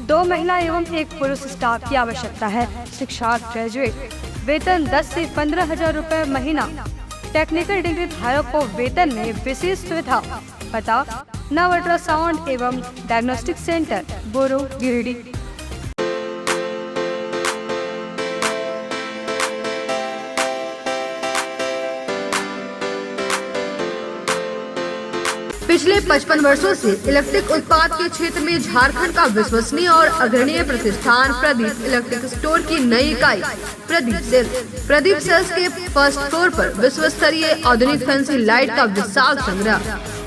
2 महिला एवं 1 पुरुष स्टाफ की आवश्यकता है। शिक्षा ग्रेजुएट। वेतन 10 से 15,000 रुपए महीना। टेक्निकल डिग्री धारक को वेतन में विशेष सुविधा। पता नव अल्ट्रासाउंड एवं डायग्नोस्टिक सेंटर, बोरो, गिरिडीह। पिछले 55 वर्षों से इलेक्ट्रिक उत्पाद के क्षेत्र में झारखंड का विश्वसनीय और अग्रणीय प्रतिष्ठान प्रदीप इलेक्ट्रिक स्टोर की नई इकाई प्रदीप सेल्स के फर्स्ट फ्लोर पर विश्व स्तरीय आधुनिक फैंसी लाइट का विशाल संग्रह।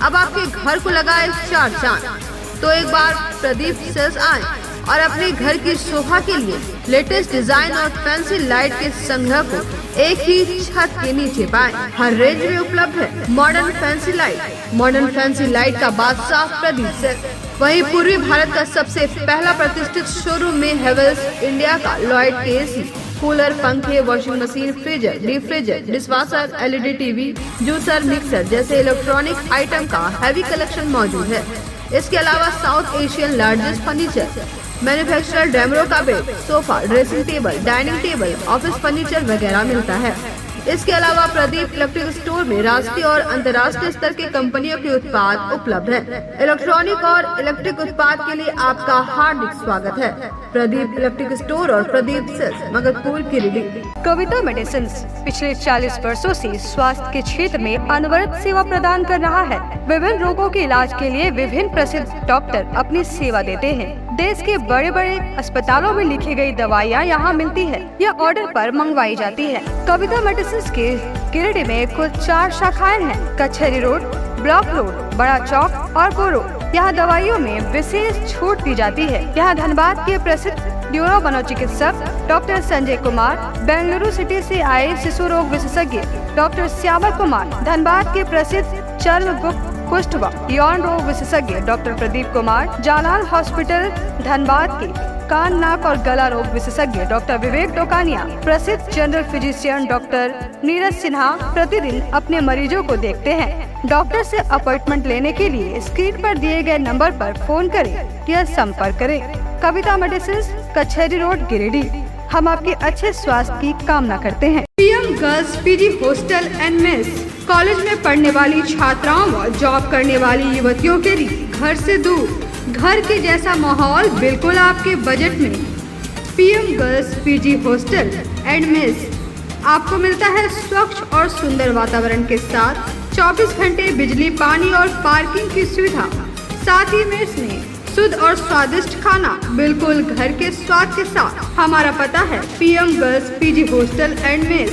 अब आपके घर को लगाए 4 चांद। तो एक बार प्रदीप सेल्स आए और अपने घर की शोभा के लिए लेटेस्ट डिजाइन और फैंसी लाइट के संग्रह को एक ही छत के नीचे पाएं। हर रेंज में उपलब्ध है मॉडर्न फैंसी लाइट का बादशाह प्रदीप सेल्स। वहीं पूर्वी भारत का सबसे पहला प्रतिष्ठित शोरूम में हेवेल्स इंडिया का लॉयड के एसी, कूलर, पंखे, washing machine, freezer, deep freezer, dishwasher, LED TV, juicer, mixer जैसे इलेक्ट्रॉनिक आइटम का हैवी कलेक्शन मौजूद है। इसके अलावा south Asian largest furniture manufacturer Damro का bed, sofa, dressing table, dining table, office furniture वगैरह मिलता है। इसके अलावा प्रदीप इलेक्ट्रिक स्टोर में राष्ट्रीय और अंतर्राष्ट्रीय स्तर के कंपनियों के उत्पाद उपलब्ध हैं। इलेक्ट्रॉनिक और इलेक्ट्रिक उत्पाद के लिए आपका हार्दिक स्वागत है। प्रदीप इलेक्ट्रिक स्टोर और प्रदीप सेल्स, मगरपुर, गिरिडीह। कविता मेडिसिन्स पिछले 40 वर्षों से स्वास्थ्य के क्षेत्र में अनवरत सेवा प्रदान कर रहा है। विभिन्न रोगों के इलाज के लिए विभिन्न प्रसिद्ध डॉक्टर अपनी सेवा देते हैं। देश के बड़े बड़े अस्पतालों में लिखी गई दवाइयाँ यहाँ मिलती है या ऑर्डर पर मंगवाई जाती है। कविता मेडिसिन्स के गिरिडीह में कुल 4 शाखाएं हैं। कचहरी रोड, ब्लॉक रोड, बड़ा चौक और बोरो। यहाँ दवाइयों में विशेष छूट दी जाती है। यहाँ धनबाद के प्रसिद्ध न्यूरो मनोचिकित्सक डॉक्टर संजय कुमार, बेंगलुरु सिटी से आए शिशु रोग विशेषज्ञ डॉक्टर श्यामल कुमार, धनबाद के प्रसिद्ध चर्म, गुप्त, कुष्ठ व यौन रोग विशेषज्ञ डॉक्टर प्रदीप कुमार, जालान हॉस्पिटल धनबाद के कान, नाक और गला रोग विशेषज्ञ डॉक्टर विवेक डोकानिया, प्रसिद्ध general physician doctor Neeraj Sinha प्रतिदिन अपने मरीजों को देखते हैं। डॉक्टर से अपॉइंटमेंट लेने के लिए स्क्रीन पर दिए गए नंबर पर फोन करें या संपर्क करें। कविता मेडिसिन्स, कचहरी रोड, गिरिडीह। हम आपके अच्छे स्वास्थ्य की कामना करते हैं। PM girls PG hostel and mess. College में पढ़ने वाली छात्राओं व जॉब करने वाली युवतियों के लिए घर से दूर, घर के जैसा माहौल बिल्कुल आपके बजट में। PM girls PG hostel and mess आपको मिलता है स्वच्छ और सुंदर वातावरण के साथ 24 घंटे बिजली, पानी और पार्किंग की सुविधा। साथ ही मेस में शुद्ध और स्वादिष्ट खाना बिल्कुल घर के स्वाद के साथ। हमारा पता है PM girls PG hostel and mess,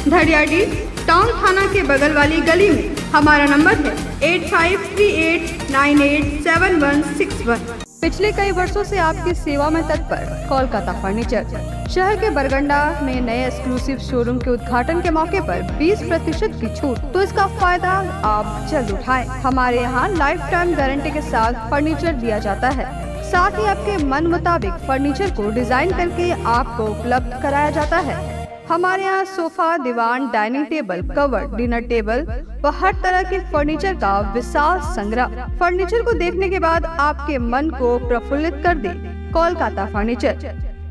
धड़ियाडीह टाउन थाना के बगल वाली गली में। हमारा नंबर है 8538987161। पिछले कई वर्षों से आपकी सेवा में तत्पर कोलकाता फर्नीचर। शहर के बरगंडा में नए एक्सक्लूसिव शोरूम के उद्घाटन के मौके पर 20% की छूट, तो इसका फायदा आप जल्द उठाएं। हमारे यहाँ लाइफ टाइम गारंटी के साथ फर्नीचर दिया जाता है। साथ ही आपके मन मुताबिक फर्नीचर को डिजाइन करके आपको उपलब्ध कराया जाता है। हमारे यहाँ सोफा, दीवान, dining table, cover, dinner table व हर तरह के फर्नीचर का विशाल संग्रह। फर्नीचर को देखने के बाद आपके मन को प्रफुल्लित कर दे कोलकाता फर्नीचर।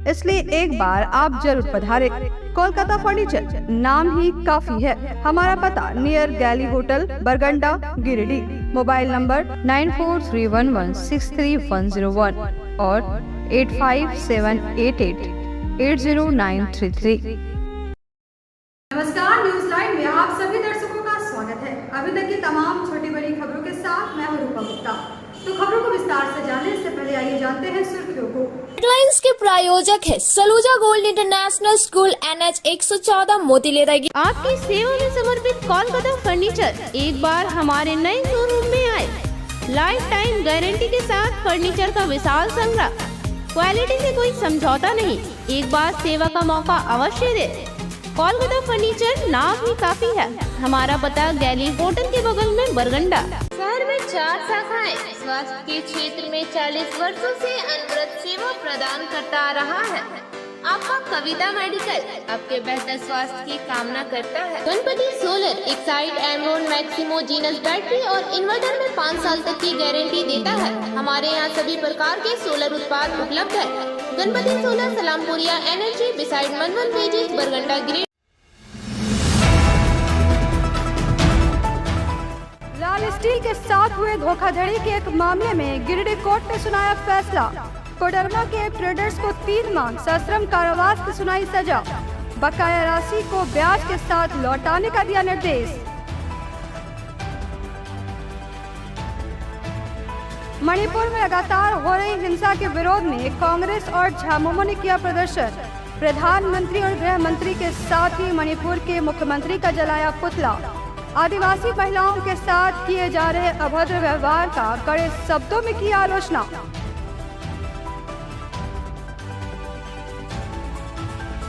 इसलिए एक बार आप जरूर पधारें। कोलकाता फर्नीचर नाम ही काफी है। हमारा पता नियर गैली होटल, बरगंडा, गिरिडीह। मोबाइल नंबर 9431163101 और 8578880933। नमस्कार, न्यूज लाइव में आप सभी दर्शकों का स्वागत है। अभी तक की तमाम छोटी बड़ी खबरों के साथ मैं हूं रूपा गुप्ता। तो खबरों को विस्तार से जानने से पहले आइए जानते हैं सुर्खियों को। हेडलाइंस के प्रायोजक है Saluja gold international school, NH 114, मोतीलेरा। आपकी सेवा में समर्पित कोलकाता फर्नीचर एक बार हमारे नए शोरूम में आए। लाइफ टाइम गारंटी के साथ फर्नीचर का विशाल संग्रह। क्वालिटी से कोई समझौता नहीं, एक बार सेवा का मौका अवश्य दे। कोलकाता फर्नीचर नाम ही काफी है। हमारा पता गैली होटल के बगल में, बरगंडा। शहर में 4 शाखाएं। स्वास्थ्य के क्षेत्र में 40 वर्षों से अनवरत सेवा प्रदान करता रहा है। आपका कविता मेडिकल आपके बेहतर स्वास्थ्य की कामना करता है। Ganpati solar Exide Amaron Maximo genus battery और इन्वर्टर में 5 साल तक की गारंटी देता है। हमारे यहाँ सभी प्रकार के सोलर उत्पाद उपलब्ध है। Ganpati solar Salampuria energy beside मनवन वेजिस बरगंडा ग्रेड। लाल स्टील के साथ हुए धोखाधड़ी के एक मामले में गिरिडीह कोर्ट ने सुनाया फैसला। कोडरमा के ट्रेडर्स को 3 माह सश्रम कारावास की सुनाई सजा। बकाया राशि को ब्याज के साथ लौटाने का दिया निर्देश। मणिपुर में लगातार हो रही हिंसा के विरोध में कांग्रेस और झामुमो ने किया प्रदर्शन। प्रधानमंत्री और गृह मंत्री के साथ ही मणिपुर के मुख्यमंत्री का जलाया पुतला। आदिवासी महिलाओं के साथ किए जा रहे अभद्र व्यवहार का कड़े शब्दों में की आलोचना।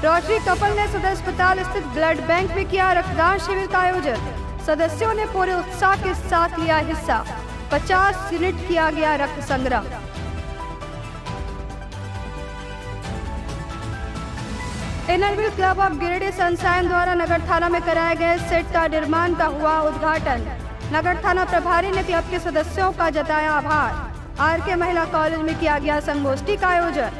रोटरी कपल ने सदर अस्पताल स्थित ब्लड बैंक में किया रक्तदान शिविर का आयोजन। सदस्यों ने पूरे उत्साह के साथ लिया हिस्सा। 50 यूनिट किया गया रक्त संग्रह। Inner Wheel club of Giridih sunshine द्वारा नगर थाना में कराए गए सेट का निर्माण का हुआ उद्घाटन। नगर थाना प्रभारी ने क्लब के सदस्यों का जताया आभार। आरके महिला कॉलेज में किया गया संगोष्ठी का आयोजन।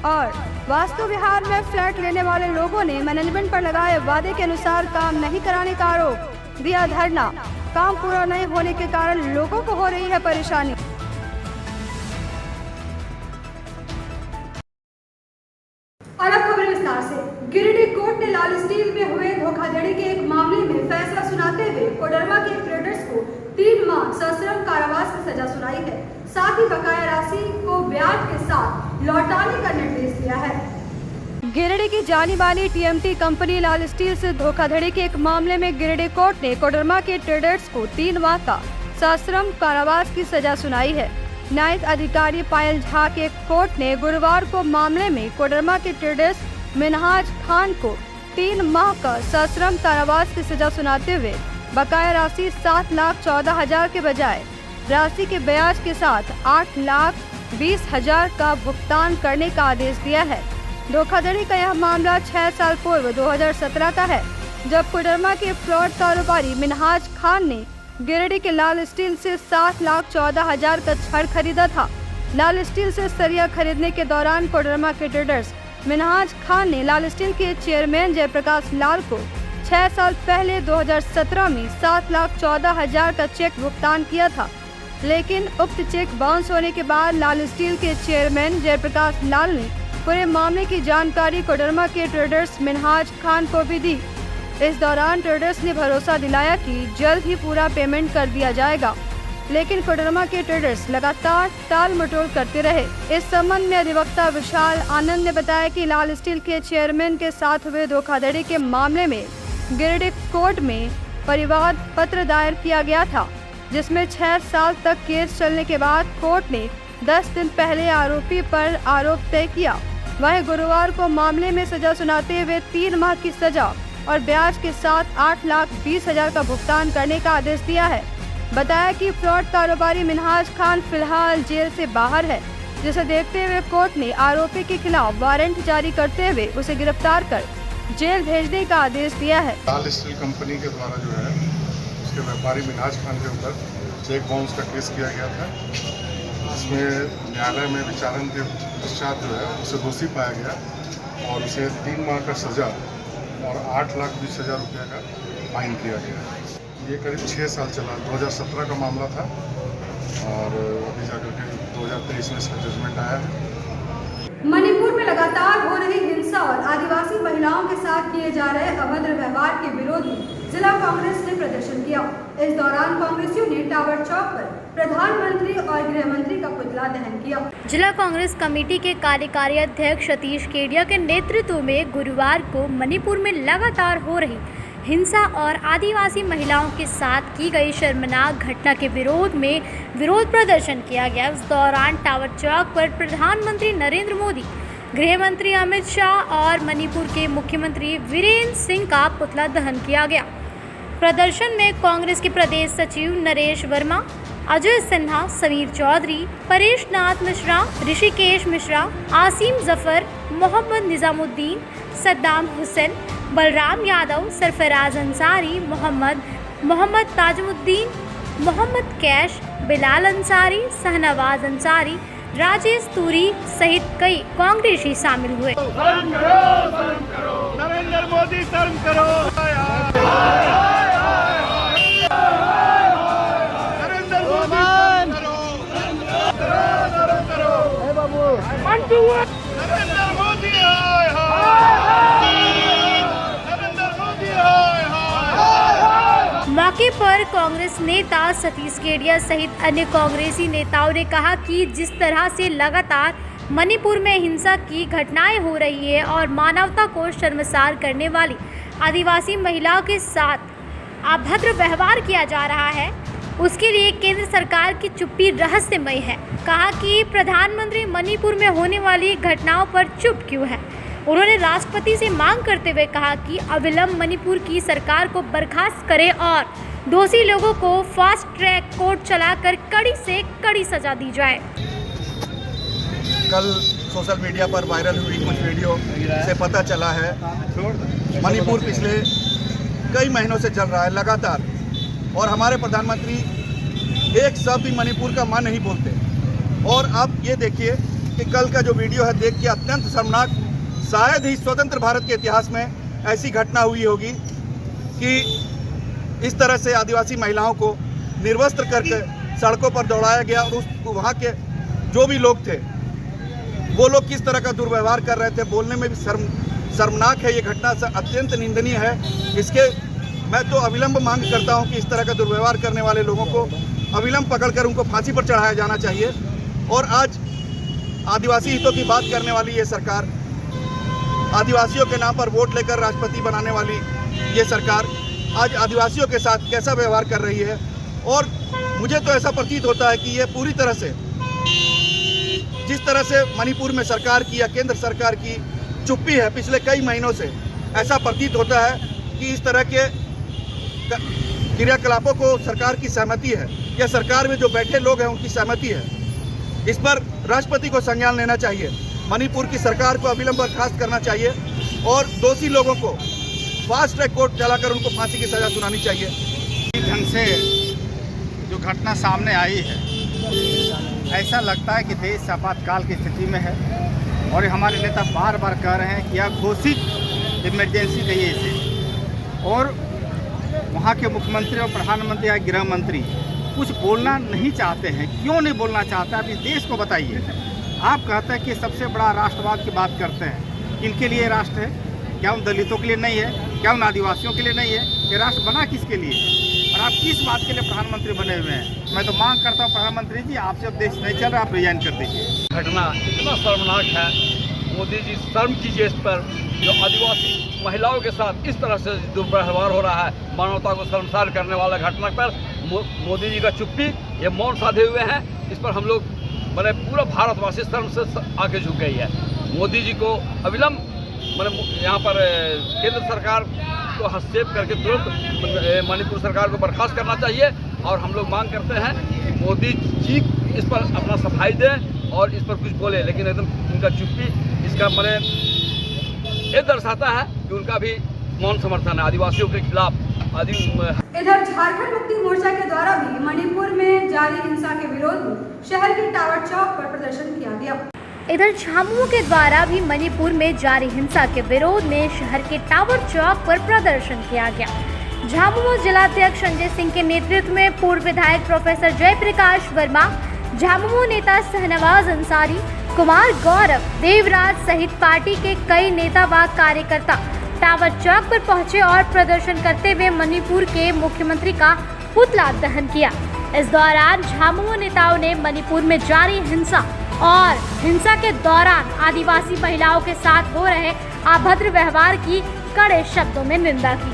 और वास्तु विहार में फ्लैट लेने वाले लोगों ने मैनेजमेंट पर लगाए वादे के अनुसार काम नहीं कराने का आरोप दिया धरना। काम पूरा नहीं होने के कारण लोगों को हो रही है परेशानी। और अब खबर विस्तार से। गिरिडीह कोर्ट ने लाल स्टील में हुए धोखाधड़ी के एक मामले में फैसला सुनाते हुए कोडरमा के ट्रेडर्स को 3 माह सश्रम कारावास की सजा सुनाई है। साथ ही बकाया राशि को ब्याज के साथ लौटाने का निर्देश दिया है। गिरिडीह की जानी मानी टीएमटी कंपनी लाल स्टील से धोखाधड़ी के एक मामले में गिरिडीह कोर्ट ने कोडरमा के ट्रेडर्स को 3 माह का सश्रम कारावास की सजा सुनाई है। न्यायिक अधिकारी पायल झा के कोर्ट ने गुरुवार को मामले में कोडरमा के ट्रेडर्स मिनहाज खान को 3 माह का सश्रम कारावास की सजा सुनाते हुए बकाया राशि 7,14,000 के बजाय राशि के ब्याज के साथ 8,20,000 का भुगतान करने का आदेश दिया है। धोखाधड़ी का यह मामला 6 साल पूर्व 2017 का है, जब कोडरमा के फ्रॉड कारोबारी मिनहाज खान ने गिरिडीह के लाल स्टील से 7,14,000 का छड़ खरीदा था। लाल स्टील से सरिया खरीदने के दौरान कोडरमा के ट्रेडर्स मिनहाज खान ने लाल स्टील के चेयरमैन जयप्रकाश लाल को 6 साल पहले 2017 में 7,14,000 का चेक भुगतान किया था, लेकिन उक्त चेक बाउंस होने के बाद लाल स्टील के चेयरमैन जयप्रकाश लाल ने पूरे मामले की जानकारी कोडरमा के ट्रेडर्स मिनहाज खान को भी दी। इस दौरान ट्रेडर्स ने भरोसा दिलाया कि जल्द ही पूरा पेमेंट कर दिया जाएगा, लेकिन कोडरमा के ट्रेडर्स लगातार टाल मटोल करते रहे। इस संबंध में अधिवक्ता विशाल आनंद ने बताया कि लाल स्टील के चेयरमैन के साथ हुए धोखाधड़ी के मामले में गिरिडीह कोर्ट में परिवाद पत्र दायर किया गया था, जिसमें 6 साल तक केस चलने के बाद कोर्ट ने 10 दिन पहले आरोपी पर आरोप तय किया। वहीं गुरुवार को मामले में सजा सुनाते हुए 3 माह की सजा और ब्याज के साथ 8,20,000 का भुगतान करने का आदेश दिया है। बताया कि फ्रॉड कारोबारी मिनहाज खान फिलहाल जेल से बाहर है, जिसे देखते हुए कोर्ट ने आरोपी के खिलाफ वारंट जारी करते हुए उसे गिरफ्तार कर जेल भेजने का आदेश दिया है। लाल स्टील कंपनी के द्वारा जो है उसके व्यापारी मिनहाज खान के ऊपर चेक बाउंस का केस किया गया था, जिसमें न्यायालय में विचारण के पश्चात जो है उसे दोषी पाया गया और उसे 3 माह का सजा और 8,20,000 रुपये का फाइन किया गया। ये करीब 6 साल चला। 2017 का मामला था और अभी जाकर के 2023 में इसका जजमेंट आया है। मणिपुर में लगातार हो रही हिंसा और आदिवासी महिलाओं के साथ किए जा रहे अभद्र व्यवहार के विरोध में जिला कांग्रेस ने प्रदर्शन किया। इस दौरान कांग्रेसियों ने टावर चौक पर प्रधानमंत्री और गृह मंत्री का पुतला दहन किया। जिला कांग्रेस कमेटी के कार्यकारी अध्यक्ष सतीश केडिया के नेतृत्व में गुरुवार को मणिपुर में लगातार हो रही हिंसा और आदिवासी महिलाओं के साथ की गई शर्मनाक घटना के विरोध में विरोध प्रदर्शन किया गया। इस दौरान टावर चौक पर प्रधानमंत्री नरेंद्र मोदी, गृह मंत्री अमित शाह और मणिपुर के मुख्यमंत्री वीरेंद्र सिंह का पुतला दहन किया गया। प्रदर्शन में कांग्रेस के प्रदेश सचिव नरेश वर्मा, अजय सिन्हा, समीर चौधरी, परेश नाथ मिश्रा, ऋषिकेश मिश्रा, आसिम जफर, मोहम्मद निजामुद्दीन, सद्दाम हुसैन, बलराम यादव, सरफराज अंसारी, मोहम्मद ताजुद्दीन, मोहम्मद कैश, बिलाल अंसारी, शहनवाज अंसारी, राजेश तूरी सहित कई कांग्रेसी शामिल हुए। नरेंद्र मोदी शर्म करो, नरेंद्र मोदी मौके पर कांग्रेस नेता सतीश केडिया सहित अन्य कांग्रेसी नेताओं ने कहा कि जिस तरह से लगातार मणिपुर में हिंसा की घटनाएं हो रही है और मानवता को शर्मसार करने वाली आदिवासी महिलाओं के साथ अभद्र व्यवहार किया जा रहा है, उसके लिए केंद्र सरकार की चुप्पी रहस्यमय है। कहा कि प्रधानमंत्री मणिपुर में होने वाली घटनाओं पर चुप क्यों है। उन्होंने राष्ट्रपति से मांग करते हुए कहा कि अविलंब मणिपुर की सरकार को बर्खास्त करे और दोषी लोगों को फास्ट ट्रैक कोर्ट चलाकर कड़ी से कड़ी सजा दी जाए। कल सोशल मीडिया पर वायरल हुई कुछ वीडियो से पता चला है मणिपुर पिछले कई महीनों से चल रहा है लगातार, और हमारे प्रधानमंत्री एक शब्द भी मणिपुर का मां नहीं बोलते। और आप ये देखिए कि कल का जो वीडियो है देख के अत्यंत शर्मनाक, शायद ही स्वतंत्र भारत के इतिहास में ऐसी घटना हुई होगी कि इस तरह से आदिवासी महिलाओं को निर्वस्त्र करके सड़कों पर दौड़ाया गया और वहाँ के जो भी लोग थे वो लोग किस तरह का दुर्व्यवहार कर रहे थे, बोलने में भी शर्मनाक है। ये घटना अत्यंत निंदनीय है। इसके मैं तो अविलंब मांग करता हूं कि इस तरह का दुर्व्यवहार करने वाले लोगों को अविलंब पकड़कर उनको फांसी पर चढ़ाया जाना चाहिए। और आज आदिवासी हितों की बात करने वाली ये सरकार, आदिवासियों के नाम पर वोट लेकर राष्ट्रपति बनाने वाली ये सरकार आज आदिवासियों के साथ कैसा व्यवहार कर रही है। और मुझे तो ऐसा प्रतीत होता है कि ये पूरी तरह से जिस तरह से मणिपुर में सरकार की या केंद्र सरकार की चुप्पी है पिछले कई महीनों से, ऐसा प्रतीत होता है कि इस तरह के क्रियाकलापों को सरकार की सहमति है या सरकार में जो बैठे लोग हैं उनकी सहमति है। इस पर राष्ट्रपति को संज्ञान लेना चाहिए, मणिपुर की सरकार को अविलंब बर्खास्त करना चाहिए और दोषी लोगों को फास्ट ट्रैक कोर्ट चलाकर उनको फांसी की सजा सुनानी चाहिए। ढंग से जो घटना सामने आई है, ऐसा लगता है कि देश आपातकाल की स्थिति में है और हमारे नेता बार बार कह रहे हैं कि यह घोषित इमरजेंसी कहिए इसे। और वहाँ के मुख्यमंत्री और प्रधानमंत्री या गृह मंत्री कुछ बोलना नहीं चाहते हैं। क्यों नहीं बोलना चाहते, आप इस देश को बताइए। आप कहते हैं कि सबसे बड़ा राष्ट्रवाद की बात करते हैं, किनके लिए राष्ट्र है? क्या उन दलितों के लिए नहीं है? क्या उन आदिवासियों के लिए नहीं है? ये राष्ट्र बना किसके लिए? और आप किस बात के लिए प्रधानमंत्री बने हुए हैं? मैं तो मांग करता हूँ प्रधानमंत्री जी, आपसे अब देश नहीं चल रहा, आप रिजाइन कर दीजिए। घटना इतना शर्मनाक है, मोदी जी शर्म कीजिए इस पर। जो आदिवासी महिलाओं के साथ इस तरह से दुर्व्यवहार हो रहा है, मानवता को शर्मसार करने वाला घटना पर मोदी जी का चुप्पी, ये मौन साधे हुए हैं। इस पर हम लोग मैंने पूरा भारतवासी शर्म से आगे झुक गई है। मोदी जी को अविलंब मैंने यहाँ पर केंद्र सरकार को हस्तक्षेप करके तुरंत मणिपुर सरकार को बर्खास्त करना चाहिए। और हम लोग मांग करते हैं कि मोदी जी इस पर अपना सफाई दें और इस पर कुछ बोले, लेकिन एकदम उनका चुप्पी इसका मैंने ये दर्शाता है कि उनका भी मौन समर्थन है आदिवासियों के खिलाफ। इधर झारखंड मुक्ति मोर्चा के द्वारा भी मणिपुर में जारी हिंसा के विरोध में शहर के टावर चौक पर प्रदर्शन किया गया। इधर झामुमो के द्वारा भी मणिपुर में जारी हिंसा के विरोध में शहर के टावर चौक पर प्रदर्शन किया गया। झामुमो जिलाध्यक्ष संजय सिंह के नेतृत्व में पूर्व विधायक प्रोफेसर जयप्रकाश वर्मा, झामुमो नेता शहनवाज अंसारी, कुमार गौरव, देवराज सहित पार्टी के कई नेता व कार्यकर्ता टावर चौक पर पहुंचे और प्रदर्शन करते हुए मणिपुर के मुख्यमंत्री का पुतला दहन किया। इस दौरान झामुमो नेताओं ने मणिपुर में जारी हिंसा और हिंसा के दौरान आदिवासी महिलाओं के साथ हो रहे अभद्र व्यवहार की कड़े शब्दों में निंदा की।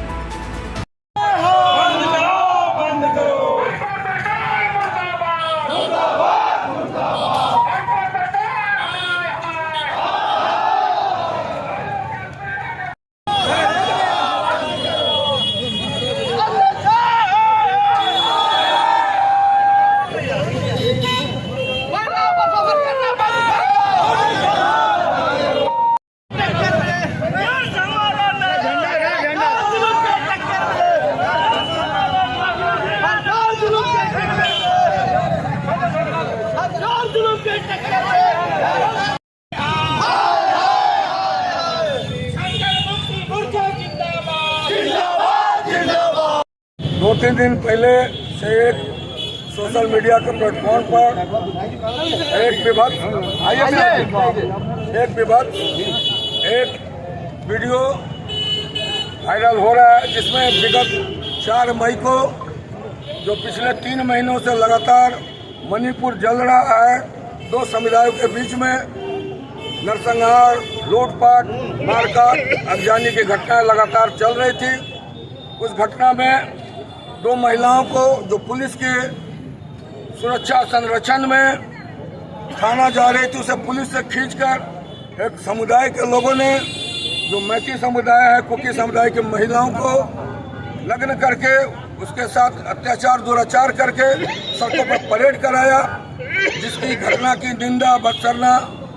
2-3 दिन पहले से एक सोशल मीडिया के प्लेटफॉर्म पर एक वीडियो वायरल हो रहा है, जिसमें विगत 4 मई को जो पिछले 3 महीनों से लगातार मणिपुर जल रहा है, 2 समुदायों के बीच में नरसंहार, लूटपाट, मारकाट, अगजानी की घटनाएं लगातार चल रही थी। उस घटना में 2 महिलाओं को जो पुलिस के सुरक्षा संरक्षण में थाना जा रही थी, उसे पुलिस से खींचकर एक समुदाय के लोगों ने, जो मैती समुदाय है, कुकी समुदाय की महिलाओं को लग्न करके उसके साथ अत्याचार दुराचार करके सड़कों पर परेड कराया, जिसकी घटना की निंदा बरसरना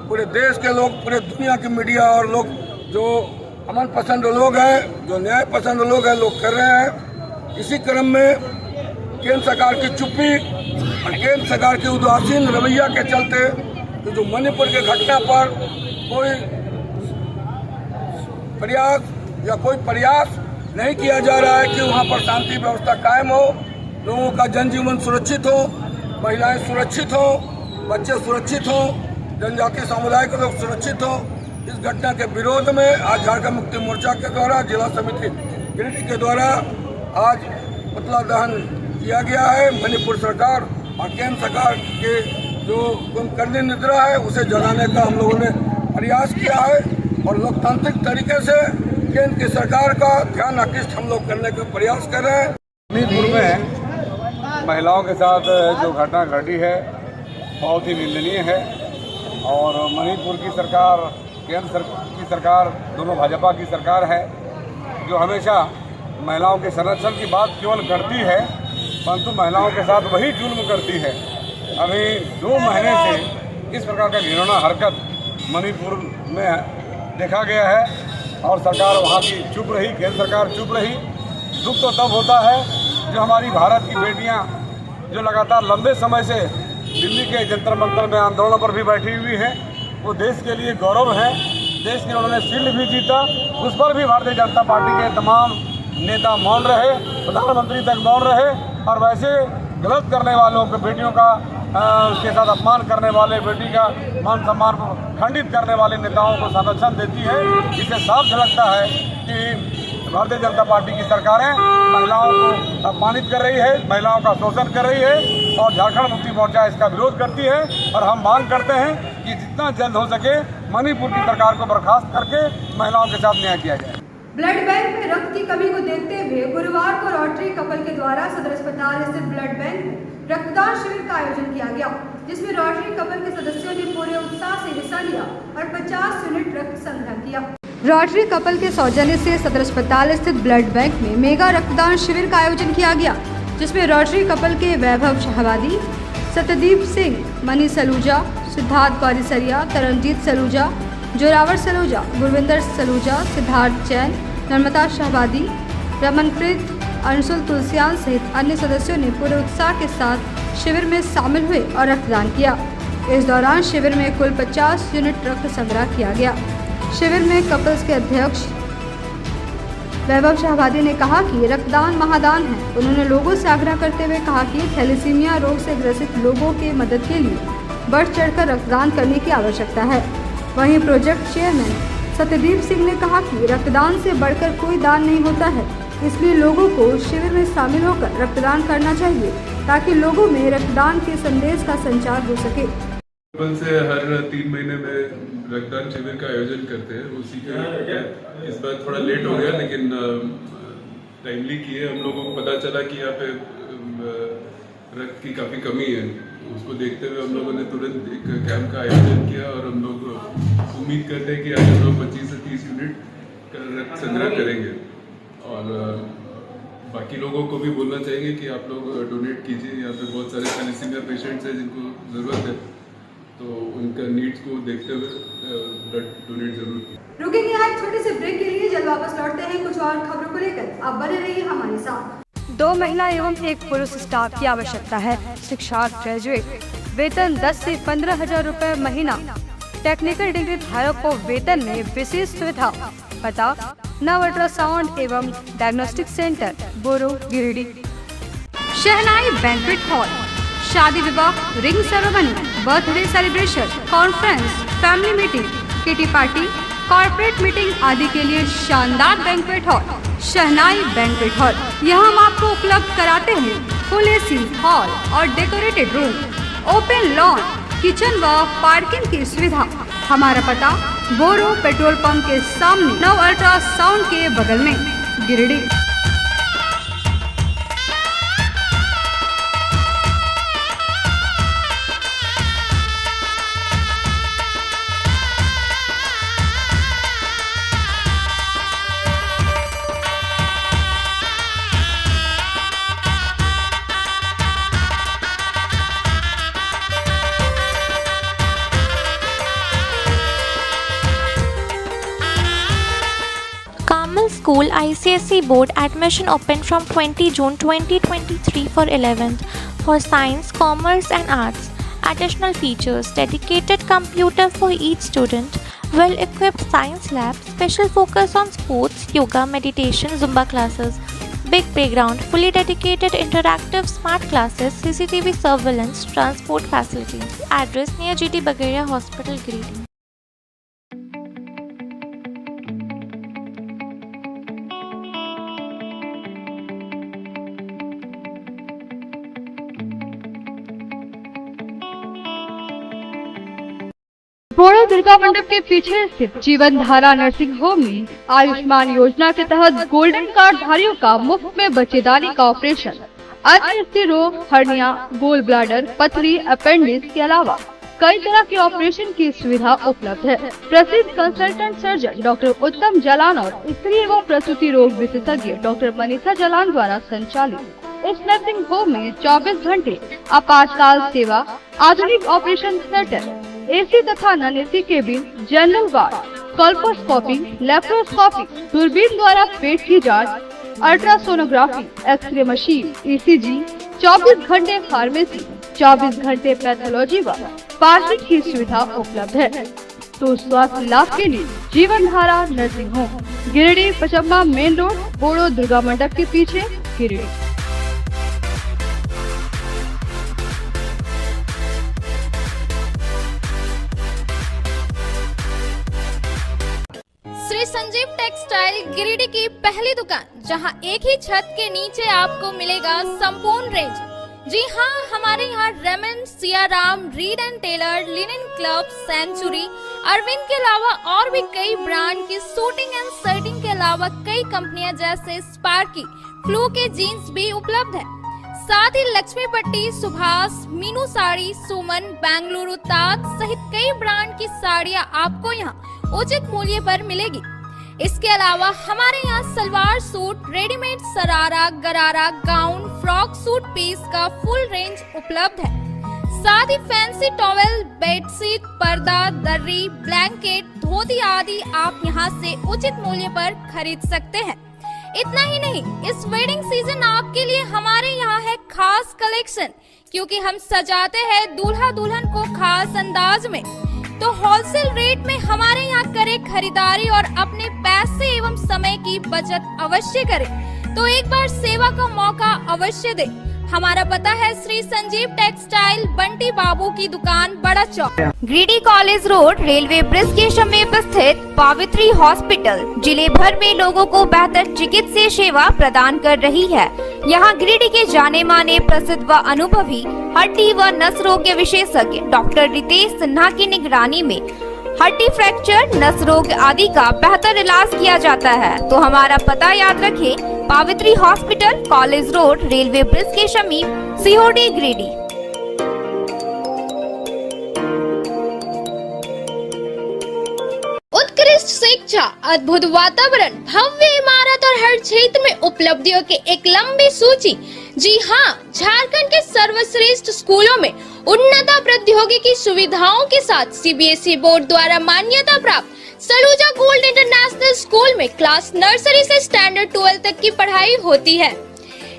पूरे देश के लोग, पूरे दुनिया की मीडिया और लोग, जो अमन पसंद लोग हैं, जो न्याय पसंद लोग हैं, लोग कर रहे हैं। इसी क्रम में केंद्र सरकार की चुप्पी और केंद्र सरकार की उदासीन रवैया के चलते तो जो मणिपुर की घटना पर कोई प्रयास नहीं किया जा रहा है कि वहाँ पर शांति व्यवस्था कायम हो, लोगों का जनजीवन सुरक्षित हो, महिलाएं सुरक्षित हो, बच्चे सुरक्षित हो, जनजातीय समुदाय के लोग सुरक्षित हो। इस घटना के विरोध में आज झारखंड मुक्ति मोर्चा के द्वारा, जिला समिति गिरिडीह के द्वारा आज पुतला दहन किया गया है। मणिपुर सरकार और केंद्र सरकार के जो कुंभकर्णी निद्रा है, उसे जगाने का हम लोगों ने प्रयास किया है और लोकतांत्रिक तरीके से केंद्र की सरकार का ध्यान आकृष्ट हम लोग करने का प्रयास कर रहे हैं। मणिपुर में महिलाओं के साथ जो घटना घटी है बहुत ही निंदनीय है और मणिपुर की सरकार, केंद्र की सरकार, दोनों भाजपा की सरकार है, जो हमेशा महिलाओं के संरक्षण की बात केवल करती है, परंतु महिलाओं के साथ वही जुल्म करती है। अभी 2 महीने से इस प्रकार का घिनौना हरकत मणिपुर में देखा गया है और सरकार वहाँ की चुप रही, केंद्र सरकार चुप रही। दुख तो तब होता है जो हमारी भारत की बेटियाँ जो लगातार लंबे समय से दिल्ली के जंतर मंतर में आंदोलनों पर भी बैठी हुई हैं, वो देश के लिए गौरव है। देश के उन्होंने शील्ड भी जीता, उस पर भी भारतीय जनता पार्टी के तमाम नेता मौन रहे, प्रधानमंत्री तक मौन रहे और वैसे गलत करने वालों को, बेटियों का उसके साथ अपमान करने वाले, बेटी का मान सम्मान को खंडित करने वाले नेताओं को संरक्षण देती है। इससे साफ झलकता है कि भारतीय जनता पार्टी की सरकारें महिलाओं को अपमानित कर रही है, महिलाओं का शोषण कर रही है और झारखंड मुक्ति मोर्चा इसका विरोध करती है और हम मांग करते हैं कि जितना जल्द हो सके मणिपुर की सरकार को बर्खास्त करके महिलाओं के साथ न्याय किया जाए। ब्लड बैंक में रक्त की कमी को देखते हुए गुरुवार को रोटरी कपल के द्वारा सदर अस्पताल स्थित ब्लड बैंक में रक्तदान शिविर का आयोजन किया गया, जिसमें रोटरी कपल के सदस्यों ने पूरे उत्साह से हिस्सा लिया और 50 यूनिट रक्त संग्रह किया। रोटरी कपल के सौजन्य से सदर अस्पताल स्थित ब्लड बैंक में मेगा रक्तदान शिविर का आयोजन किया गया, जिसमें रोटरी कपल के वैभव शाहवादी, सत्यदीप सिंह, मनी सलूजा, सिद्धार्थ गौरीसरिया, तरनजीत सलूजा, जोरावर सलूजा, गुरविंदर सलूजा, सिद्धार्थ जैन, नर्मदा शाहवादी, रमनप्रीत, अंशुल तुलसियान सहित अन्य सदस्यों ने पूरे उत्साह के साथ शिविर में शामिल हुए और रक्तदान किया। इस दौरान शिविर में कुल 50 यूनिट रक्त संग्रह किया गया। शिविर में कपल्स के अध्यक्ष वैभव शाहवादी ने कहा कि रक्तदान महादान है। उन्होंने लोगों से आग्रह करते हुए कहा कि थैलेसीमिया रोग से ग्रसित लोगों के मदद के लिए बढ़ चढ़कर रक्तदान करने की आवश्यकता है। वहीं प्रोजेक्ट चेयरमैन सत्यदीप सिंह ने कहा कि रक्तदान से बढ़कर कोई दान नहीं होता है, इसलिए लोगों को शिविर में शामिल होकर रक्तदान करना चाहिए ताकि लोगों में रक्तदान के संदेश का संचार हो सके। से हर 3 महीने में रक्तदान शिविर का आयोजन करते हैं, उसी के इस बार थोड़ा लेट हो गया लेकिन टाइमली किए। हम लोगों को पता चला कि यहाँ पे रक्त की काफ़ी कमी है, उसको देखते हुए हम लोगों ने तुरंत एक कैंप का आयोजन किया और हम लोग उम्मीद करते हैं कि आज हम लोग 25 से 30 यूनिट का रक्त संग्रह करेंगे और बाकी लोगों को भी बोलना चाहिए कि आप लोग डोनेट कीजिए। यहाँ पे बहुत सारे थैलेसीमिया पेशेंट्स हैं जिनको ज़रूरत है, तो उनका नीड्स को देखते हुए ब्लड डोनेट जरूर कीजिए। रुकेंगे यहाँ एक छोटे से ब्रेक के लिए, जल्द वापस लौटते हैं कुछ और खबरों को लेकर। आप बने रहिए हमारे साथ। 2 महिला एवं 1 पुरुष स्टाफ की आवश्यकता है। शिक्षा ग्रेजुएट, वेतन 10 से 15 हजार रुपए महीना। टेक्निकल डिग्री धारक को वेतन में विशेष सुविधा। पता नव अल्ट्रासाउंड एवं डायग्नोस्टिक सेंटर, बोरो, गिरिडीह। शहनाई बैंक्वेट हॉल, शादी विवाह, ring ceremony, birthday celebration, conference, family meeting, kitty party, corporate meeting आदि के लिए शानदार बैंक्वेट हॉल शहनाई बैंक्वेट हॉल। यहाँ हम आपको उपलब्ध कराते हैं फुल एसी हॉल और decorated room, open lawn, kitchen व पार्किंग की सुविधा। हमारा पता बोरो पेट्रोल पंप के सामने, नव अल्ट्रासाउंड के बगल में, Giridih. Carmel School ICSE Board admission open from 20 June 2023 for 11th for Science, Commerce and Arts. Additional features: dedicated computer for each student, well-equipped science lab, special focus on sports, yoga, meditation, Zumba classes, big playground, fully dedicated interactive smart classes, CCTV surveillance, transport facilities. Address near GT Bagheria Hospital, Giridih. बोरो दुर्गा मंडप के पीछे स्थित जीवन Dhara nursing home में आयुष्मान योजना के तहत golden card धारियों का मुफ्त में बच्चेदानी का ऑपरेशन, अन्य रोग, हर्निया, गोल ब्लैडर, पथरी, अपेंडिक्स के अलावा कई तरह के ऑपरेशन की सुविधा उपलब्ध है। प्रसिद्ध कंसल्टेंट सर्जन डॉक्टर उत्तम जलान और स्त्री एवं प्रसूति रोग विशेषज्ञ डॉक्टर मनीषा जलान द्वारा संचालित इस नर्सिंग होम में 24 घंटे आपातकाल सेवा, आधुनिक ऑपरेशन थिएटर, एसी तथा non AC cabin, general ward, colposcopy, laparoscopy, दूरबीन द्वारा पेट की जांच, अल्ट्रासोनोग्राफी, एक्सरे मशीन, ECG, 24 घंटे फार्मेसी, 24 घंटे पैथोलॉजी व पार्किंग की सुविधा उपलब्ध है। तो स्वास्थ्य लाभ के लिए Jeevan Dhara nursing home, Giridih Pachamba main road, Boro Durga Mandap के पीछे, गिरिडीह। श्री संजीव टेक्सटाइल गिरिडीह की पहली दुकान, जहां एक ही छत के नीचे आपको मिलेगा संपूर्ण रेंज। जी हाँ, हमारे यहाँ Raymond, Siyaram, Reid and Taylor, Linen Club, Century, Arvind के अलावा और भी कई ब्रांड की सूटिंग एंड शर्टिंग के अलावा कई कंपनियां जैसे स्पार्की, फ्लू के जीन्स भी उपलब्ध है। साथ ही लक्ष्मी पट्टी, सुभाष, मीनू साड़ी, सुमन, बेंगलुरु ताज सहित कई ब्रांड की साड़ियां आपको यहाँ उचित मूल्य पर मिलेगी। इसके अलावा हमारे यहाँ सलवार सूट, रेडीमेड सरारा, गरारा, गाउन, फ्रॉक सूट पीस का फुल रेंज उपलब्ध है। साथ ही फैंसी टॉवेल, बेडशीट, पर्दा, दर्री, ब्लैंकेट, धोती आदि आप यहाँ से उचित मूल्य पर खरीद सकते हैं। इतना ही नहीं, इस वेडिंग सीजन आपके लिए हमारे यहाँ है खास कलेक्शन, क्योंकि हम सजाते हैं दूल्हा दुल्हन को खास अंदाज में। तो होलसेल रेट में हमारे यहाँ करें खरीदारी और अपने पैसे एवं समय की बचत अवश्य करें। तो एक बार सेवा का मौका अवश्य दें। हमारा पता है श्री संजीव टेक्सटाइल, बंटी बाबू की दुकान, Bada Chowk, Giridih college road, railway bridge के समीप स्थित पावित्री हॉस्पिटल जिले भर में लोगों को बेहतर चिकित्सीय सेवा प्रदान कर रही है। यहाँ गिरिडीह के जाने माने, प्रसिद्ध व अनुभवी हड्डी व नस रोग के विशेषज्ञ डॉक्टर रितेश सिन्हा की निगरानी में हड्डी फ्रैक्चर, नस रोग आदि का बेहतर इलाज किया जाता है। तो हमारा पता याद रखें, Pavitri hospital, college road, railway bridge के समीप, सीओडी, गिरिडीह। उत्कृष्ट शिक्षा, अद्भुत वातावरण, भव्य इमारत और हर क्षेत्र में उपलब्धियों की एक लंबी सूची। जी हाँ, झारखंड के सर्वश्रेष्ठ स्कूलों में उन्नत प्रौद्योगिकी सुविधाओं के साथ सीबीएसई बोर्ड द्वारा मान्यता प्राप्त सलूजा गोल्ड इंटरनेशनल स्कूल में क्लास नर्सरी से स्टैंडर्ड 12 तक की पढ़ाई होती है।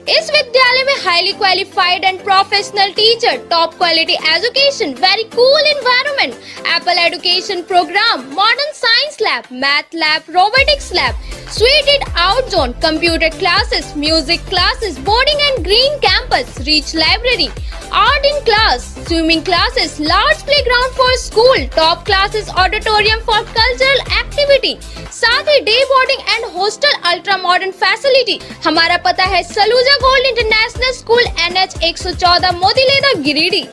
इस विद्यालय में highly qualified and professional teacher, top quality education, very cool environment, Apple education program, modern science lab, math lab, robotics lab, suited out zone, computer classes, music classes, boarding and green campus, rich library, art in class, swimming classes, large playground for school, top classes, auditorium for cultural activity, साथ ही day boarding and hostel ultra modern facility. हमारा पता है Saluja gold international school, NH 114, Motileda, Giridih.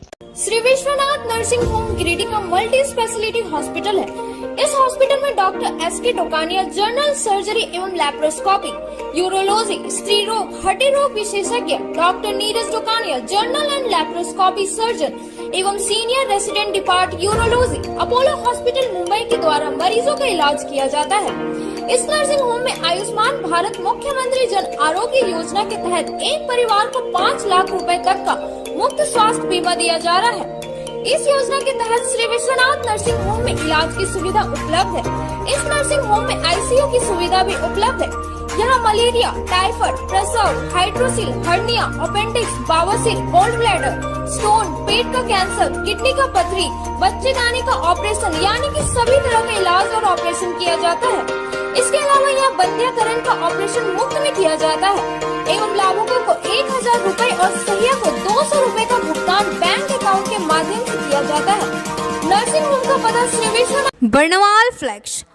Shri Vishwanath nursing home Giridih का multi speciality hospital है। इस hospital में doctor SK Tokania general surgery एवं लैप्रोस्कोपी, यूरोलॉजी, स्त्री रोग, हड्डी रोग विशेषज्ञ, doctor Neeraj Tokania general and laparoscopy surgeon एवं senior resident depart urology, Apollo hospital Mumbai के द्वारा मरीजों का इलाज किया जाता है। इस नर्सिंग होम में आयुष्मान भारत मुख्यमंत्री जन आरोग्य योजना के तहत एक परिवार को 5 लाख रुपए तक का मुफ्त स्वास्थ्य बीमा दिया जा रहा है। इस योजना के तहत श्री विश्वनाथ नर्सिंग होम में इलाज की सुविधा उपलब्ध है। इस नर्सिंग होम में ICU की सुविधा भी उपलब्ध है। यहाँ मलेरिया, टाइफाइड, प्रसव, हाइड्रोसिल, हर्निया, अपेंडिक्स, बावसील, गोल्ड ब्लैडर, स्टोन, पेट का कैंसर, किडनी का पथरी, बच्चेदानी का ऑपरेशन यानी कि सभी तरह का इलाज और ऑपरेशन किया जाता है। इसके अलावा यहाँ बंध्याकरण का ऑपरेशन मुफ्त में किया जाता है एवं लाभुकों को 1000 रुपए और सहिया को 200 रुपए का भुगतान बैंक अकाउंट के माध्यम से किया जाता है। नर्सिंग होम का पता श्री विश्वनाथ। बर्नवाल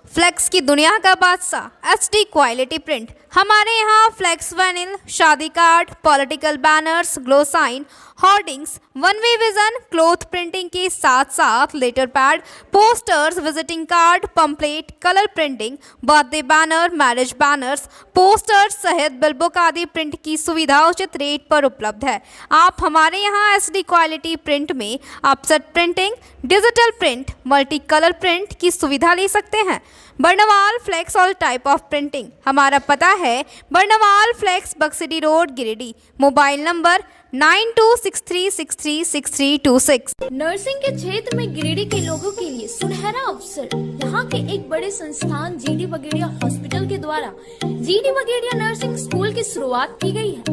फ्लेक्स की दुनिया का बादशाह HD क्वालिटी प्रिंट। हमारे यहाँ फ्लेक्स वैनिल, शादी card, political banners, glow sign, hoardings, one way vision, cloth printing के साथ साथ letter pad, posters, visiting card, pamphlet, colour printing, birthday banner, marriage banners, posters सहित बिलबुक आदि प्रिंट की सुविधा उचित रेट पर उपलब्ध है। आप हमारे यहाँ SD क्वालिटी प्रिंट में offset printing, digital print, multi colour print की सुविधा ले सकते हैं। Barnwal flex all type of printing. हमारा पता है Barnwal flex, Baksidih road, Giridih. Mobile number 9263636326। Nursing के क्षेत्र में गिरिडीह के लोगों के लिए सुनहरा अवसर। यहाँ के एक बड़े संस्थान GD बगेड़िया हॉस्पिटल के द्वारा GD बगेड़िया नर्सिंग स्कूल की शुरुआत की गई है।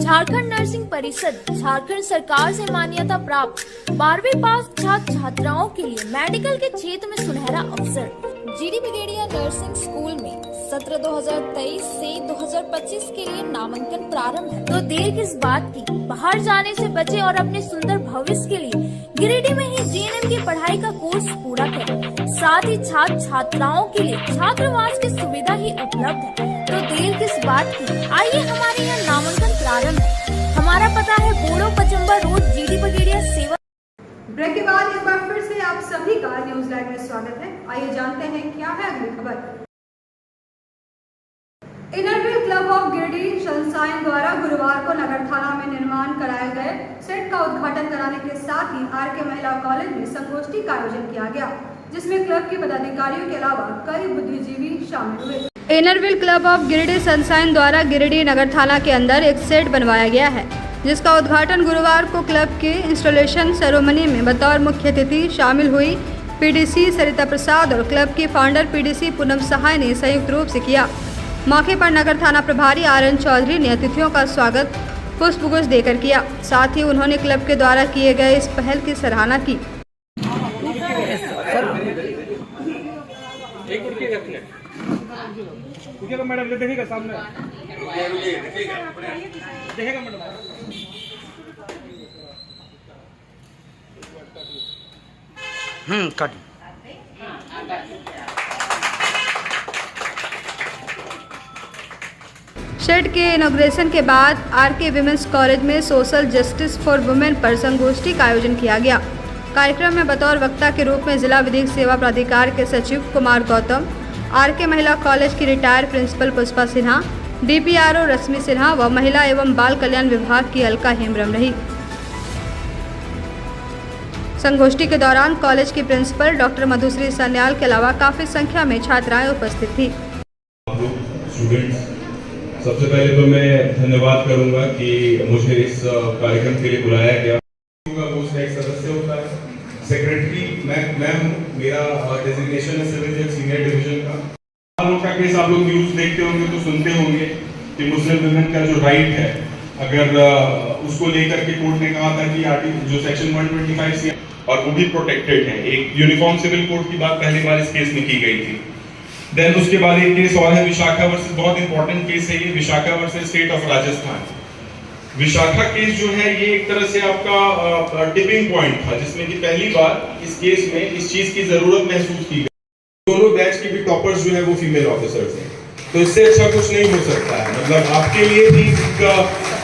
झारखंड नर्सिंग परिषद झारखंड सरकार से मान्यता प्राप्त 12वीं पास छात्र छात्राओं के लिए मेडिकल के क्षेत्र में सुनहरा अवसर। GD बगेड़िया नर्सिंग स्कूल में सत्र 2023 से 2025 के लिए नामांकन प्रारंभ है। तो देर किस बात की, बाहर जाने से बचे और अपने सुंदर भविष्य के लिए गिरिडीह में ही GNM की पढ़ाई का कोर्स पूरा करें। साथ ही छात्र छात्राओं के लिए छात्रावास की सुविधा ही उपलब्ध है। तो देर किस बात की, आइए हमारे यहाँ नामांकन प्रारंभ है। हमारा पता है बोड़ो पचम्बा रोड, GD बगेड़िया सेवा। ब्रेक के बाद एक बार फिर से आप सभी का न्यूज लाइव में स्वागत है। आइए जानते हैं क्या है अगली खबर। Inner Wheel club of Giridih sunshine द्वारा गुरुवार को नगर थाना में निर्माण कराए गए सेट का उद्घाटन कराने के साथ ही RK महिला कॉलेज में संगोष्ठी का आयोजन किया गया, जिसमें क्लब के पदाधिकारियों के अलावा कई बुद्धिजीवी शामिल हुए। Inner Wheel club of Giridih sunshine द्वारा गिरिडीह नगर थाना के अंदर एक सेट बनवाया गया है, जिसका उद्घाटन गुरुवार को क्लब के इंस्टॉलेशन सेरेमनी में बतौर मुख्य अतिथि शामिल हुई PDC सरिता प्रसाद और क्लब की फाउंडर PDC पूनम सहाय ने संयुक्त रूप से किया। मौके पर नगर थाना प्रभारी RN चौधरी ने अतिथियों का स्वागत पुष्पगुच्छ देकर किया। साथ ही उन्होंने क्लब के द्वारा किए गए इस पहल की सराहना की। मैडम देखिएगा सामने, देखिएगा मैडम। कट। शेड के इनॉग्रेशन के बाद RK विमेंस कॉलेज में सोशल जस्टिस फॉर वुमेन पर संगोष्ठी का आयोजन किया गया। कार्यक्रम में बतौर वक्ता के रूप में जिला विधिक सेवा प्राधिकार के सचिव कुमार गौतम, RK महिला कॉलेज की retired principal Pushpa Sinha, DPRO Rashmi Sinha व महिला एवं बाल कल्याण विभाग की अलका हेम्ब्रम रही। संगोष्ठी के दौरान कॉलेज की प्रिंसिपल डॉक्टर मधुश्री सन्याल के अलावा काफी संख्या में छात्राएं उपस्थित थी। सबसे पहले तो मैं धन्यवाद करूंगा कि मुझे इस कार्यक्रम के लिए बुलाया गया। वो उसका एक सदस्य होता है, सेक्रेटरी मैं हूँ, मेरा डेजिग्नेशन है सिविल जज सीनियर डिवीजन का। आप लोग का केस आप लोग न्यूज देखते होंगे तो सुनते होंगे कि मुस्लिम वुमेन का जो राइट है अगर उसको लेकर के कोर्ट ने कहा था कि जो सेक्शन 125 सी और वो भी प्रोटेक्टेड है। एक यूनिफॉर्म सिविल कोड की बात पहली बार इस केस में की गई थी। देन उसके बाद एक केस और है विशाखा वर्सेस, बहुत इंपॉर्टेंट केस है ये, Vishakha versus state of Rajasthan. Vishakha case जो है ये एक तरह से आपका टिपिंग पॉइंट था, जिसमें कि पहली बार इस केस में इस चीज की जरूरत महसूस की गई। दोनों बैच के भी टॉपर्स जो है वो फीमेल ऑफिसर्स हैं, तो इससे अच्छा कुछ नहीं हो सकता है। मतलब आपके लिए भी इसका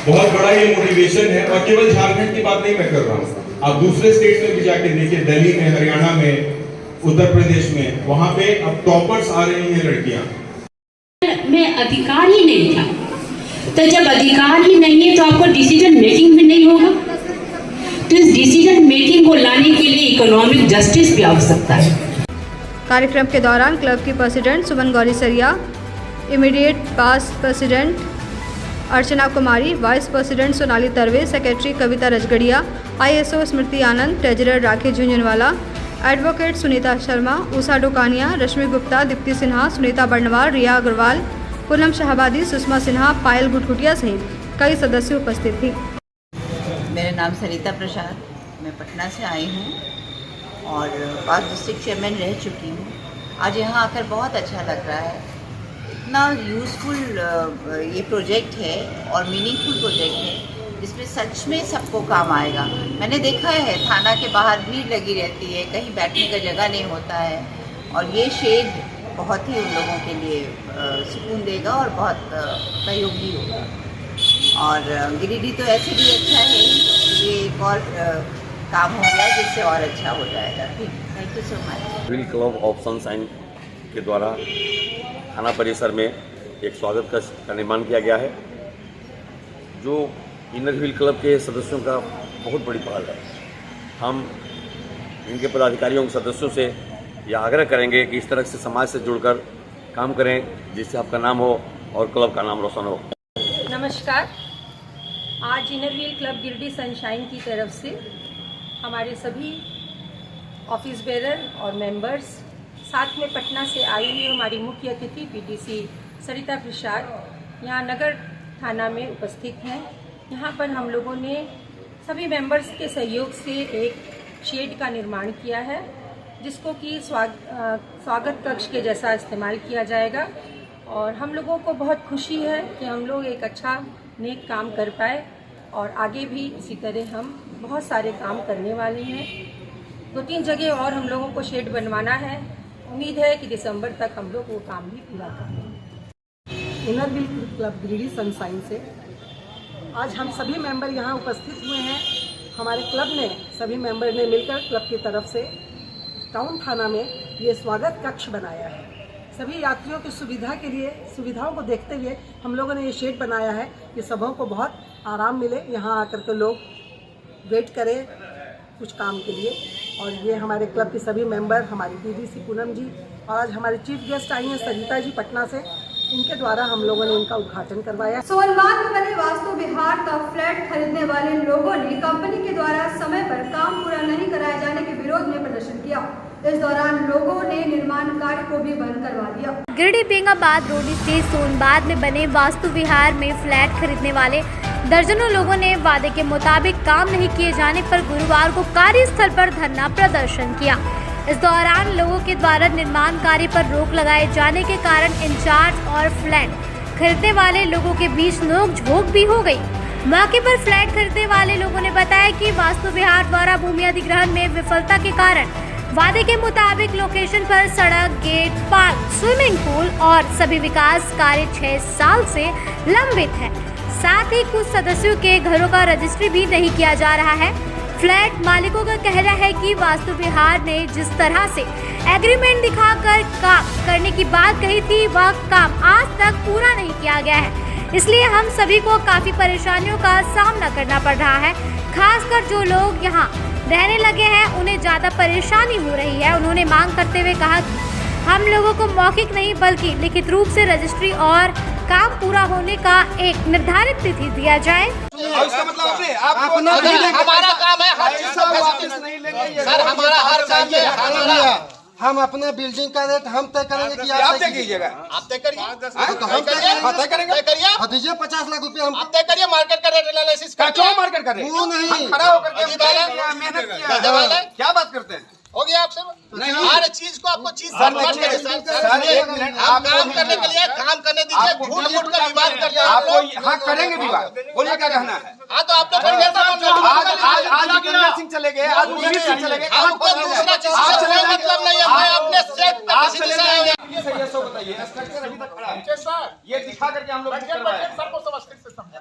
बहुत बड़ा ये मोटिवेशन है। और केवल झारखंड की बात नहीं मैं कर रहा हूँ, आप दूसरे स्टेट में भी जाके देखिए, दिल्ली में, हरियाणा में, उत्तर प्रदेश में, वहां पे अब टॉपर्स आ रही हैं लड़कियां। में अधिकार ही नहीं था, तो जब अधिकार ही नहीं है तो आपको डिसीजन मेकिंग भी नहीं होगा। तो इस डिसीजन मेकिंग को लाने के लिए इकोनॉमिक जस्टिस भी आवश्यकता है। कार्यक्रम के दौरान क्लब की प्रेसिडेंट सुमन गौरी सरिया, इमीडिएट पास president Archana Kumari, vice president Sonali तरवे, सेक्रेटरी कविता रजगड़िया, ISO स्मृति आनंद, ट्रेजरर राकेश झुंझुनवाला, एडवोकेट सुनीता शर्मा, उषा डोकानिया, रश्मि गुप्ता, दीप्ति सिन्हा, सुनीता बर्नवाल, रिया अग्रवाल, पूनम शाहबादी, सुषमा सिन्हा, पायल गुटगुटिया सहित कई सदस्य उपस्थित थी। मेरा नाम सरिता प्रसाद, मैं पटना से आई हूँ और 5 डिस्ट्रिक्ट चेयरमैन रह चुकी हूँ। आज यहाँ आकर बहुत अच्छा लग रहा है। इतना यूज़फुल ये प्रोजेक्ट है और मीनिंगफुल प्रोजेक्ट है, जिसमें सच में सबको काम आएगा। मैंने देखा है थाना के बाहर भीड़ लगी रहती है, कहीं बैठने का जगह नहीं होता है, और ये शेड बहुत ही उन लोगों के लिए सुकून देगा और बहुत सहयोगी होगा। और गिरिडीह तो ऐसे भी अच्छा है, ये एक और काम हो गया जिससे और अच्छा हो जाएगा। ठीक, thank you so much. Wheel club of sunshine के द्वारा थाना परिसर में एक स्वागत कक्ष का निर्माण किया गया है, जो इनर व्हील क्लब के सदस्यों का बहुत बड़ी पहल है। हम इनके पदाधिकारियों के सदस्यों से यह आग्रह करेंगे कि इस तरह से समाज से जुड़कर काम करें, जिससे आपका नाम हो और क्लब का नाम रोशन हो। नमस्कार। आज inner wheel club Giridih sunshine की तरफ से हमारे सभी ऑफिस बेरर और मेंबर्स, साथ में पटना से आई हुई हमारी मुख्य अतिथि PDC सरिता प्रसाद यहाँ नगर थाना में उपस्थित हैं। यहाँ पर हम लोगों ने सभी मेंबर्स के सहयोग से एक शेड का निर्माण किया है, जिसको कि स्वागत कक्ष के जैसा इस्तेमाल किया जाएगा। और हम लोगों को बहुत खुशी है कि हम लोग एक अच्छा नेक काम कर पाए, और आगे भी इसी तरह हम बहुत सारे काम करने वाले हैं। 2-3 जगह और हम लोगों को शेड बनवाना है। उम्मीद है कि दिसंबर तक हम लोग वो काम भी पूरा कर लेंगे। Inner wheel club Giridih sunshine से आज हम सभी मेंबर यहाँ उपस्थित हुए हैं। हमारे क्लब ने, सभी मेंबर ने मिलकर क्लब की तरफ से टाउन थाना में ये स्वागत कक्ष बनाया है। सभी यात्रियों की सुविधा के लिए, सुविधाओं को देखते हुए हम लोगों ने ये शेड बनाया है कि सबों को बहुत आराम मिले, यहाँ आकर के लोग वेट करें कुछ काम के लिए। और ये हमारे क्लब के सभी मेंबर, हमारी DDC पूनम जी, और आज हमारे चीफ गेस्ट आई हैं सरिता जी पटना से, इनके द्वारा हम लोगों ने इनका उद्घाटन करवाया। सोनमार्ग में बने वास्तु विहार का फ्लैट खरीदने वाले लोगों ने कंपनी के द्वारा समय पर काम पूरा नहीं कराए जाने के विरोध में प्रदर्शन किया। इस दौरान लोगों ने निर्माण कार्य को भी बंद करवा दिया। गिरिडीह बेंगाबाद रोड स्थित सोनबाग में बने वास्तु विहार में फ्लैट खरीदने वाले दर्जनों लोगों ने वादे के मुताबिक काम नहीं किए जाने पर गुरुवार को कार्यस्थल पर धरना प्रदर्शन किया। इस दौरान लोगों के द्वारा निर्माण कार्य पर रोक लगाए जाने के कारण इंचार्ज और फ्लैट खरीदने वाले लोगों के बीच नोक-झोंक भी हो गई। मौके पर फ्लैट खरीदने वाले लोगों ने बताया कि वास्तु विहार द्वारा भूमि अधिग्रहण में विफलता के कारण वादे के मुताबिक लोकेशन पर सड़क, गेट, पार्क, स्विमिंग पूल और सभी विकास कार्य 6 साल से लंबित है। साथ ही कुछ सदस्यों के घरों का रजिस्ट्री भी नहीं किया जा रहा है। फ्लैट मालिकों का कहना है कि वास्तु विहार ने जिस तरह से एग्रीमेंट दिखाकर काम करने की बात कही थी, वह काम आज तक पूरा नहीं किया गया है। इसलिए हम सभी को काफी परेशानियों का सामना करना पड़ रहा है। खासकर जो लोग यहाँ रहने लगे हैं उन्हें ज्यादा परेशानी हो रही है। उन्होंने मांग करते हुए कहा कि हम लोगों को मौखिक नहीं बल्कि लिखित रूप से रजिस्ट्री और काम पूरा होने का एक निर्धारित तिथि दिया जाए। इसका मतलब हमारा काम है, हर चीज का फैसिलिटी नहीं लेंगे सर, हमारा हर चाहिए, हम अपने बिल्डिंग का रेट हम तय करेंगे कि आप तय कीजिएगा। आप तय करिए, तो हम तय करेंगे। दीजिए 50 लाख रुपए हम आप तय करिए। मार्केट का रेट एनालिसिस क्यों मार्केट का रेट? वो नहीं, हम खड़ा होकर के मेहनत किया, क्या बात करते हैं? हो गया आपसे नहीं, हर चीज को आपको चीज सर, एक मिनट, आप काम करने के लिए काम करने दीजिए। झूठ मूठ का विवाद करते हैं आप लोग। हाँ करेंगे विवाद, बोलिए क्या कहना है? हाँ तो आप लोग आज जितेंद्र सिंह चले गए, आज मुनीर सिंह चले गए, आपको दूसरा चीज से मतलब नहीं है। मैं अपने सेट पे आप किसी चले से आएंगे। ये सही है, सो बताइए स्ट्रक्चर अभी तक खड़ा है, ये दिखा करके हम लोग सर को समस्या से समझा।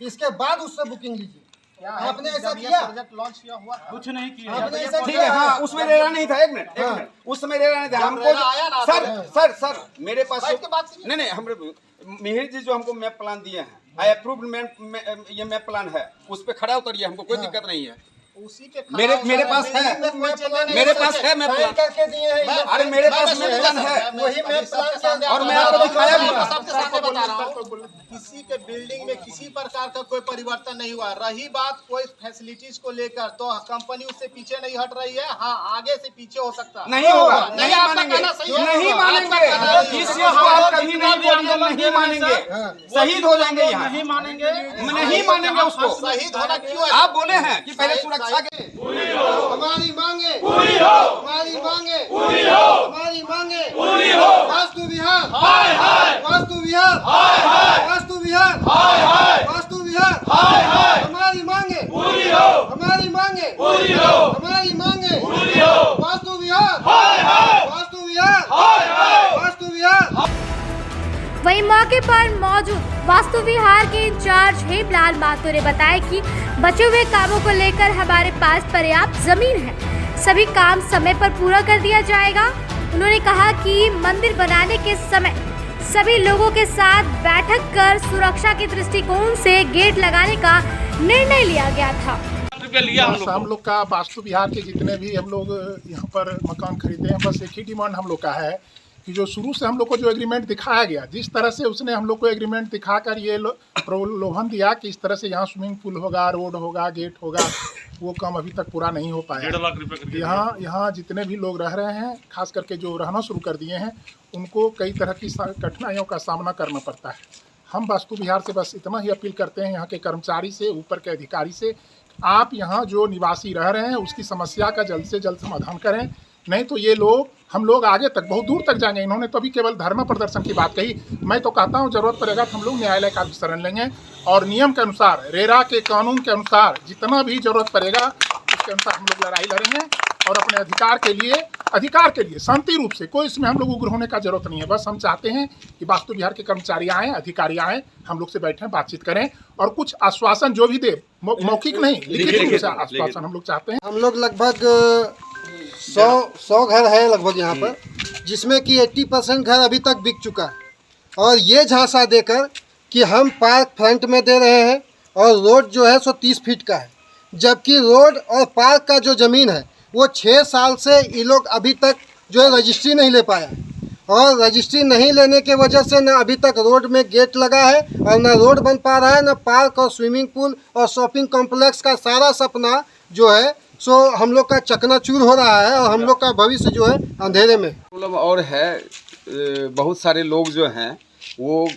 इसके बाद उससे बुकिंग लीजिए। आपने ऐसा किया? प्रोजेक्ट लॉन्च किया हुआ कुछ नहीं किया आपने ऐसा ठीक है। हाँ उसमें रेरा नहीं था। एक मिनट, उस समय रेरा नहीं था। हमको सर मेरे पास नहीं हम मिहिर जी जो हमको मैप प्लान दिए हैं, आई अप्रूव्ड ये मैप प्लान है, उस पे खड़ा उतरिए, हमको कोई दिक्कत नहीं है। उसी पे मेरे पास है, मेरे पास है मैप प्लान करके दिए हैं। अरे मेरे पास मैप प्लान है, वही मैप प्लान और मैं आपको दिखाया भी। सबके सामने बता रहा हूं, किसी के बिल्डिंग में किसी प्रकार का कोई परिवर्तन नहीं हुआ। रही बात कोई फैसिलिटीज को लेकर, तो कंपनी उससे पीछे नहीं हट रही है। हाँ आगे से पीछे हो सकता है, नहीं होगा, नहीं आपका मानेंगे, कहना सही है। नहीं मानेंगे, इस चीज को आप कभी नहीं बोलिए, नहीं मानेंगे, शहीद हो जाएंगे यहाँ, नहीं मानेंगे उसको। शहीद होना क्यों है? आप बोले हैं कि पहले सुरक्षा के हमारी मांगे पूरी हो, हमारी मांगे पूरी हो, हमारी मांगे पूरी हो। वास्तु विहार, हाय हाय, वास्तु विहार, हाय हाय, वास्तु विहार, हाय हाय, वास्तु विहार, हाय हाय, हमारी मांगे पूरी हो, हमारी मांगे पूरी हो, हमारी मांगे पूरी हो। वास्तु विहार, हाय हाय, वास्तु विहार, हाय हाय, वास्तु विहार। वहीं मौके पर मौजूद वास्तु विहार के इंचार्ज हेमलाल महतो ने बताया कि बचे हुए कामों को लेकर हमारे पास पर्याप्त जमीन है, सभी काम समय पर पूरा कर दिया जाएगा। उन्होंने कहा कि मंदिर बनाने के समय सभी लोगों के साथ बैठक कर सुरक्षा के दृष्टिकोण से गेट लगाने का निर्णय लिया गया था। हम लोग का वास्तु विहार के जितने भी हम लोग यहाँ पर मकान खरीदे हैं, बस एक ही डिमांड हम लोग का है कि जो शुरू से हम लोग को जो एग्रीमेंट दिखाया गया, जिस तरह से उसने हम लोग को एग्रीमेंट दिखाकर ये प्रलोभन दिया कि इस तरह से यहाँ स्विमिंग पूल होगा, रोड होगा, गेट होगा, वो काम अभी तक पूरा नहीं हो पाया। 1.5 लाख रुपए यहाँ जितने भी लोग रह रहे हैं, खास करके जो रहना शुरू कर दिए हैं, उनको कई तरह की कठिनाइयों का सामना करना पड़ता है। हम वास्तु विहार से बस इतना ही अपील करते हैं यहाँ के कर्मचारी से, ऊपर के अधिकारी से, आप यहाँ जो निवासी रह रहे हैं उसकी समस्या का जल्द से जल्द समाधान करें, नहीं तो ये लोग हम लोग आगे तक बहुत दूर तक जाएंगे। इन्होंने तो अभी केवल धरना प्रदर्शन की बात कही, मैं तो कहता हूँ जरूरत पड़ेगा तो हम लोग न्यायालय का भी शरण लेंगे और नियम के अनुसार, रेरा के कानून के अनुसार जितना भी जरूरत पड़ेगा उसके अनुसार हम लोग लड़ाई लड़ेंगे और अपने अधिकार के लिए शांति रूप से। कोई इसमें हम लोग उग्र होने का जरूरत नहीं है। बस हम चाहते हैं कि वास्तु विहार के कर्मचारी आएँ, अधिकारी आएँ, हम लोग से बैठें, बातचीत करें और कुछ आश्वासन जो भी दे, मौखिक नहीं लिखित रूप से आश्वासन हम लोग चाहते हैं। हम लोग लगभग 100 घर है लगभग यहाँ पर, जिसमें कि 80% घर अभी तक बिक चुका है और ये झांसा देकर कि हम पार्क फ्रंट में दे रहे हैं और रोड जो है सो 30 फीट का है, जबकि रोड और पार्क का जो ज़मीन है वो 6 साल से ये लोग अभी तक जो है रजिस्ट्री नहीं ले पाया और रजिस्ट्री नहीं लेने के वजह से न अभी तक रोड में गेट लगा है और न रोड बन पा रहा है, न पार्क और स्विमिंग पूल और शॉपिंग कॉम्प्लेक्स का सारा सपना जो है सो हम लोग का चकनाचूर हो रहा है और हम लोग का भविष्य जो है अंधेरे में। प्रॉब्लम और है, बहुत सारे लोग जो हैं वो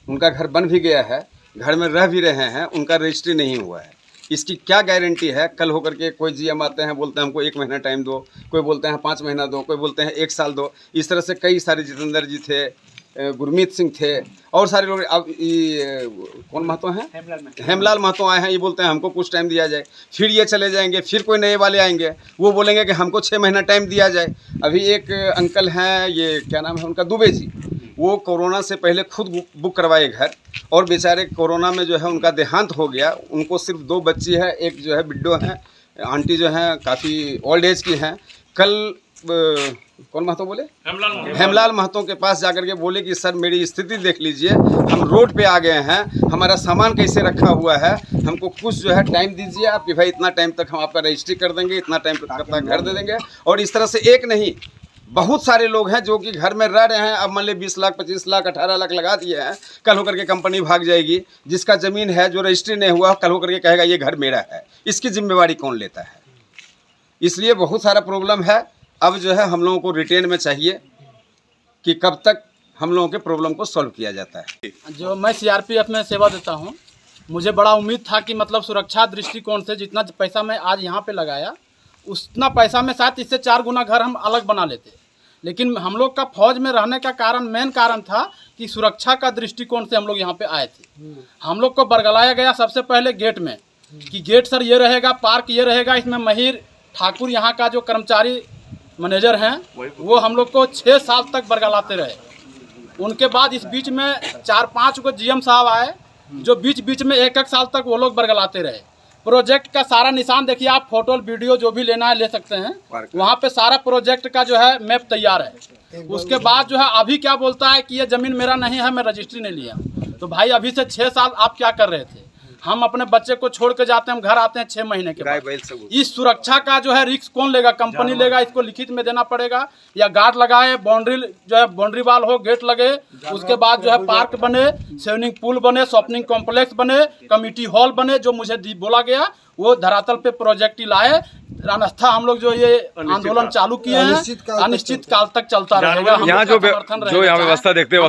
उनका घर बन भी गया है, घर में रह भी रहे हैं, उनका रजिस्ट्री नहीं हुआ है। इसकी क्या गारंटी है? कल होकर के कोई जीएम आते हैं, बोलते हैं हमको 1 महीना टाइम दो, कोई बोलते हैं 5 महीना दो, कोई बोलते हैं 1 साल दो। इस तरह से कई सारे, जितेंद्र जी थे, गुरमीत सिंह थे और सारे लोग। अब ये कौन महतो हैं, हेमलाल महतो आए हैं, ये बोलते हैं हमको कुछ टाइम दिया जाए, फिर ये चले जाएंगे, फिर कोई नए वाले आएंगे, वो बोलेंगे कि हमको 6 महीना टाइम दिया जाए। अभी एक अंकल हैं, ये क्या नाम है उनका, दुबे जी, वो कोरोना से पहले खुद बुक करवाए घर और बेचारे कोरोना में जो है उनका देहांत हो गया। उनको सिर्फ 2 बच्ची है, एक जो है बिड्डो हैं, आंटी जो हैं काफ़ी ओल्ड एज की हैं। कल कौन महतो बोले, हेमलाल महतो के पास जाकर के बोले कि सर मेरी स्थिति देख लीजिए, हम रोड पे आ गए हैं, हमारा सामान कैसे रखा हुआ है, हमको कुछ जो है टाइम दीजिए आप कि भाई इतना टाइम तक हम आपका रजिस्ट्री कर देंगे, इतना टाइम तक घर दे देंगे। और इस तरह से एक नहीं, बहुत सारे लोग हैं जो कि घर में रह रहे हैं। अब मान लीजिए 20 लाख, 25 लाख, 18 लाख लगा दिए हैं, कल होकर के कंपनी भाग जाएगी। जिसका ज़मीन है, जो रजिस्ट्री नहीं हुआ, कल होकर के कहेगा ये घर मेरा है, इसकी जिम्मेवारी कौन लेता है? इसलिए बहुत सारा प्रॉब्लम है। अब जो है हम लोगों को रिटेन में चाहिए कि कब तक हम लोगों के प्रॉब्लम को सॉल्व किया जाता है। जो मैं सीआरपीएफ में सेवा देता हूं, मुझे बड़ा उम्मीद था कि मतलब सुरक्षा दृष्टिकोण से जितना पैसा मैं आज यहाँ पे लगाया उतना पैसा में शायद इससे 4 गुना घर हम अलग बना लेते। लेकिन हम लोग का फौज में रहने का कारण, मेन कारण था कि सुरक्षा का दृष्टिकोण से हम लोग यहाँ पे आए थे। हम लोग को बरगलाया गया सबसे पहले गेट में कि गेट सर ये रहेगा, पार्क ये रहेगा। इसमें महिर ठाकुर यहाँ का जो कर्मचारी मैनेजर हैं वो हम लोग को 6 साल तक बरगलाते रहे। उनके बाद इस बीच में 4-5 को जीएम साहब आए जो बीच बीच में 1-1 साल तक वो लोग बरगलाते रहे। प्रोजेक्ट का सारा निशान देखिए आप, फोटो वीडियो जो भी लेना है ले सकते हैं। वहाँ पे सारा प्रोजेक्ट का जो है मैप तैयार है। उसके बाद जो है अभी क्या बोलता है कि ये ज़मीन मेरा नहीं है, मैं रजिस्ट्री नहीं लिया। तो भाई अभी से 6 साल आप क्या कर रहे थे? हम अपने बच्चे को छोड़ के जाते हैं, हम घर आते हैं 6 महीने के बाद। इस सुरक्षा का जो है रिस्क कौन लेगा? कंपनी लेगा, इसको लिखित में देना पड़ेगा, या गार्ड लगाए, बाउंड्री जो है बाउंड्री वाल हो, गेट लगे, उसके बाद जो है पार्क बने, स्विमिंग पूल बने, शॉपिंग कॉम्प्लेक्स बने, कमेटी हॉल बने। जो मुझे बोला गया वो धरातल पे प्रोजेक्ट ही लाए। रानस्था हम लोग जो ये आंदोलन चालू किए हैं अनिश्चित काल तक चलता रहेगा। यहाँ जो यहाँ व्यवस्था देखते हैं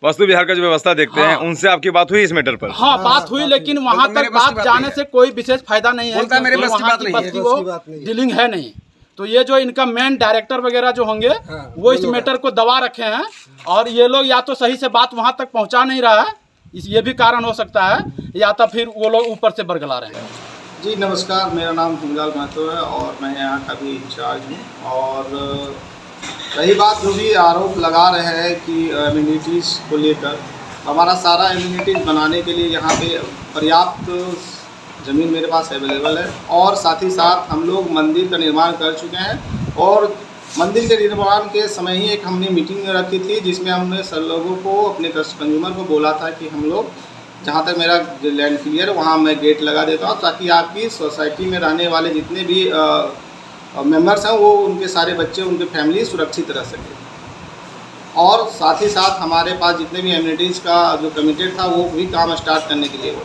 वस्तु विहार का जो व्यवस्था देखते हैं, उनसे आपकी बात हुई इस मैटर पर? हाँ, बात हुई, लेकिन वहाँ तक बात जाने से कोई विशेष फायदा नहीं है। डीलिंग है नहीं। तो ये जो इनका मेन डायरेक्टर वगैरह जो होंगे वो इस मैटर को दबा रखे हैं, और ये लोग या तो सही से बात वहाँ तक पहुँचा नहीं रहा है, ये भी कारण हो सकता है, या तो फिर वो लोग ऊपर से बरगला रहे हैं। जी नमस्कार, मेरा नाम हिंगलाल महतो है और मैं यहाँ का भी इंचार्ज हूँ। और रही बात जो भी आरोप लगा रहे हैं कि एम्यूनिटीज़ को लेकर, हमारा सारा एम्यूनिटीज़ बनाने के लिए यहाँ पे पर्याप्त ज़मीन मेरे पास अवेलेबल है। और साथ ही साथ हम लोग मंदिर का निर्माण कर चुके हैं, और मंदिर के निर्माण के समय ही एक हमने मीटिंग रखी थी जिसमें हमने सब लोगों को, अपने कंज्यूमर को बोला था कि हम लोग जहाँ तक मेरा लैंड क्लियर है वहाँ मैं गेट लगा देता हूँ, ताकि आपकी सोसाइटी में रहने वाले जितने भी मेंबर्स हैं वो, उनके सारे बच्चे, उनके फैमिली सुरक्षित रह सके। और साथ ही साथ हमारे पास जितने भी एम्यूनिटीज़ का जो कमिटेड था वो भी काम स्टार्ट करने के लिए,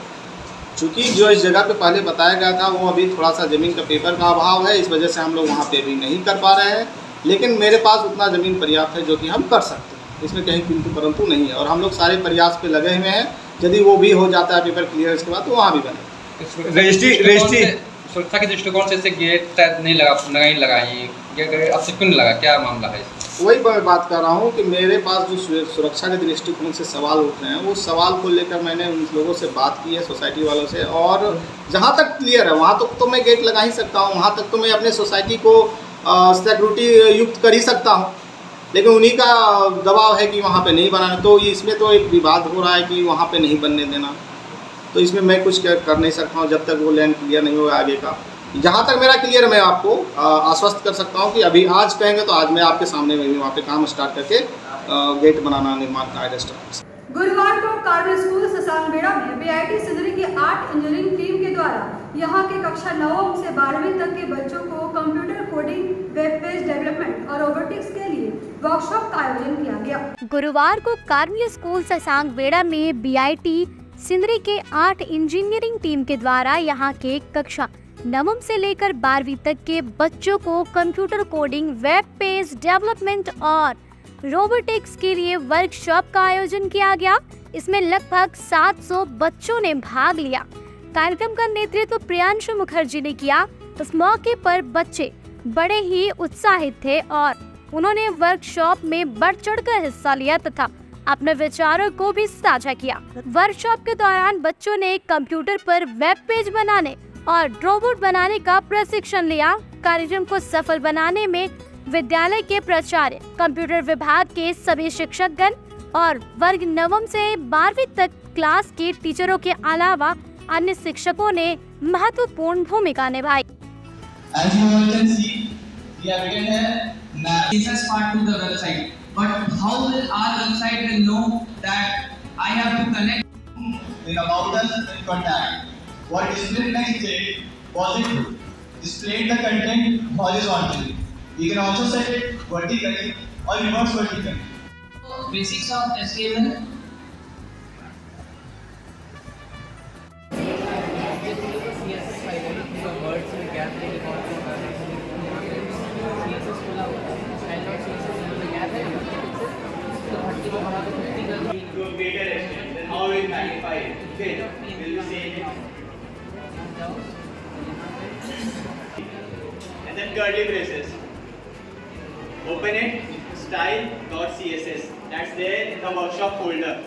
चूँकि जो इस जगह पे पहले बताया गया था वो अभी थोड़ा सा ज़मीन का पेपर का अभाव है, इस वजह से हम लोग वहाँ पे अभी नहीं कर पा रहे हैं। लेकिन मेरे पास उतना ज़मीन पर्याप्त है जो कि हम कर सकते हैं, इसमें कहीं किंतु परंतु नहीं है। और हम लोग सारे प्रयास पे लगे हुए हैं, यदि वो भी हो जाता है पेपर क्लियरेंस के बाद तो वहाँ भी बने। रजिस्ट्री सुरक्षा के दृष्टिकोण से गेट नहीं लगाई, अब से क्यों नहीं लगा, क्या मामला है? वही मैं बात कर रहा हूँ कि मेरे पास जो सुरक्षा के दृष्टिकोण से सवाल उठ रहे हैं, वो सवाल को लेकर मैंने उन लोगों से बात की है, सोसाइटी वालों से। और जहाँ तक क्लियर है वहाँ तक तो मैं गेट लगा ही सकता हूँ, वहाँ तक तो मैं अपने सोसाइटी को सिक्योरिटी युक्त कर ही सकता हूँ। लेकिन उन्हीं का दबाव है कि वहाँ पे नहीं बनाना, तो इसमें तो एक विवाद हो रहा है कि वहाँ पे नहीं बनने देना। तो इसमें मैं कुछ कर नहीं सकता हूँ जब तक वो लैंड क्लियर नहीं होगा आगे का। जहाँ तक मेरा क्लियर है मैं आपको आश्वस्त कर सकता हूँ कि अभी आज कहेंगे तो आज मैं आपके सामने में भी वहाँ पे काम स्टार्ट करके गेट बनाना, निर्माण का स्टार्ट। गुरुवार को कार्मेल स्कूल ससांगबेड़ा में बीआईटी सिंदरी की 8 इंजीनियरिंग टीम के द्वारा यहाँ के कक्षा 9 से 12वीं तक के बच्चों को computer coding, web page development और रोबोटिक्स के लिए वर्कशॉप का आयोजन किया गया। गुरुवार को कार्मेल स्कूल ससांगबेड़ा में बीआईटी सिंदरी के 8 इंजीनियरिंग टीम के द्वारा यहाँ के कक्षा 9 से लेकर 12वीं तक के बच्चों को computer coding, web page development और रोबोटिक्स के लिए वर्कशॉप का आयोजन किया गया। इसमें लगभग 700 बच्चों ने भाग लिया। कार्यक्रम का नेतृत्व प्रियांशु मुखर्जी ने किया। इस मौके पर बच्चे बड़े ही उत्साहित थे और उन्होंने वर्कशॉप में बढ़ चढ़कर हिस्सा लिया तथा अपने विचारों को भी साझा किया। वर्कशॉप के दौरान बच्चों ने कंप्यूटर पर वेब पेज बनाने और रोबोट बनाने का प्रशिक्षण लिया। कार्यक्रम को सफल बनाने में विद्यालय के प्राचार्य, कंप्यूटर विभाग के सभी शिक्षकगण और वर्ग 9 से 12वीं तक क्लास के टीचरों के अलावा अन्य शिक्षकों ने महत्वपूर्ण भूमिका निभाई। As you all can see, we have written here access part to the website. But how will our website will know that I have to connect? In about us in contact. What display next did was it displayed the content horizontally. You can also set it vertically or reverse vertically. Basics of HTML. CSS curly braces. Open it, style.css. That's there in the workshop folder.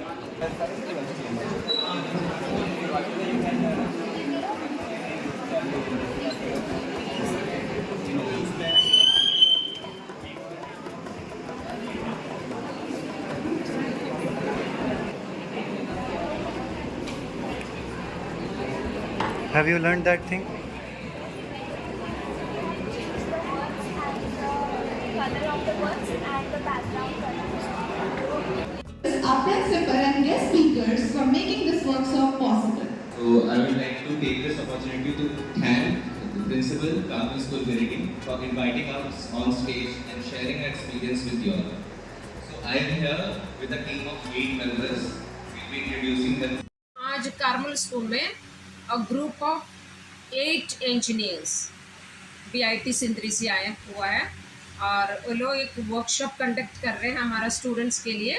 Have you learned that thing? Our principal and guest speakers for making this workshop possible. So I would like to take this opportunity to thank the principal, Carmel School Building, for inviting us on stage and sharing our experience with you all. So I am here with a team of 8 members. We'll be introducing them. आज Carmel school में a group of 8 engineers BIT Sindri से आया हुआ है और वो लोग एक वर्कशॉप कंडक्ट कर रहे हैं हमारा स्टूडेंट्स के लिए,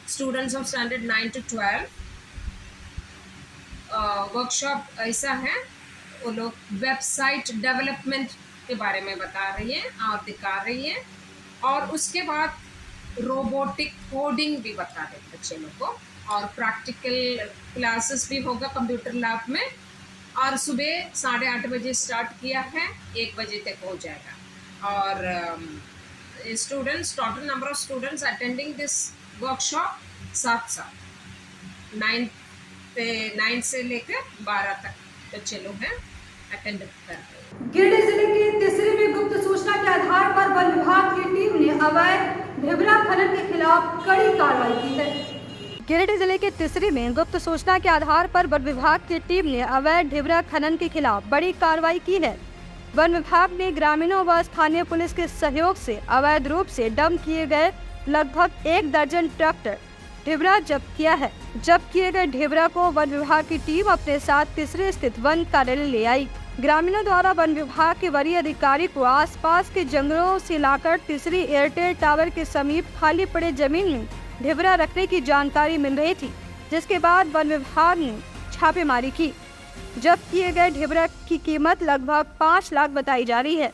students of standard 9 to 12। Workshop ऐसा है, वो लोग वेबसाइट डेवलपमेंट के बारे में बता रही हैं और दिखा रही हैं, और उसके बाद रोबोटिक कोडिंग भी बता रहे हैं बच्चे लोग को, और प्रैक्टिकल क्लासेस भी होगा कंप्यूटर लैब में, और सुबह 8:30 बजे स्टार्ट किया है, 1 बजे तक हो जाएगा। और students, total number of students attending this workshop 7 9 से लेकर 12 तक बच्चे लोग हैं अटेंड कर रहे हैं। गिरिडीह जिले के तिसरी में गुप्त सूचना के आधार पर वन विभाग की टीम ने अवैध ढिबरा खनन के खिलाफ कड़ी कार्रवाई की है। गिरिडीह जिले के तिसरी में गुप्त सूचना के आधार पर वन विभाग की टीम ने अवैध ढिबरा खनन के खिलाफ बड़ी कार्रवाई की है। वन विभाग ने ग्रामीणों व स्थानीय पुलिस के सहयोग से अवैध रूप से डंप किए गए लगभग 1 दर्जन ट्रैक्टर ढिबरा जब्त किया है। जब्त किए गए ढिबरा को वन विभाग की टीम अपने साथ तिसरी स्थित वन कार्यालय ले आई। ग्रामीणों द्वारा वन विभाग के वरीय अधिकारी को आसपास के जंगलों से लाकर तिसरी एयरटेल टावर के समीप खाली पड़े जमीन में ढिबरा रखने की जानकारी मिल रही थी, जिसके बाद वन विभाग ने छापेमारी की। जब्त किए गए ढिबरा की कीमत लगभग 5 लाख बताई जा रही है।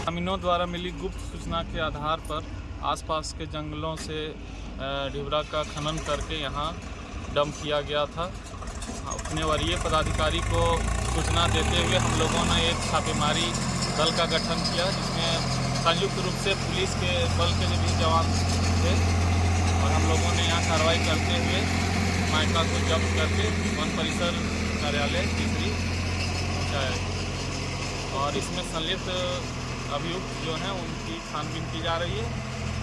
ग्रामीणों द्वारा मिली गुप्त सूचना के आधार पर आसपास के जंगलों से ढिबरा का खनन करके यहाँ डंप किया गया था। अपने वरीय पदाधिकारी को सूचना देते हुए हम लोगों ने एक छापेमारी दल का गठन किया, जिसमें संयुक्त रूप से पुलिस के बल के भी जवान थे, और हम लोगों ने यहाँ कार्रवाई करते हुए माइका को जब्त करके वन परिसर कार्यालय तिसरी पहुँचाया, और इसमें संलिप्त अभियुक्त जो हैं उनकी छानबीन की जा रही है।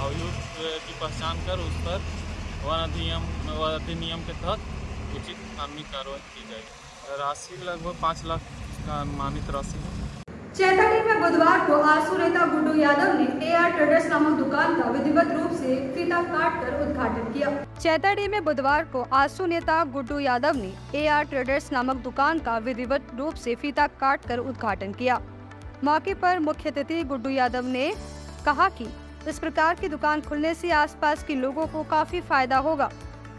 अभियुक्त की पहचान कर उस पर वन अधिनियम के तहत उचित कानूनी कार्रवाई की जाएगी। राशि लगभग 5 लाख का अनुमानित राशि है। चैताडी में बुधवार को आरसू नेता गुड्डू यादव ने AR ट्रेडर्स नामक दुकान का विधिवत रूप से फीता काटकर उद्घाटन किया। चैताडी में बुधवार को आरसू नेता गुड्डू यादव ने AR ट्रेडर्स नामक दुकान का विधिवत रूप से फीता काटकर उद्घाटन किया। मौके पर मुख्य अतिथि गुड्डू यादव ने कहा कि इस प्रकार की दुकान खुलने से आसपास के लोगों को काफी फायदा होगा,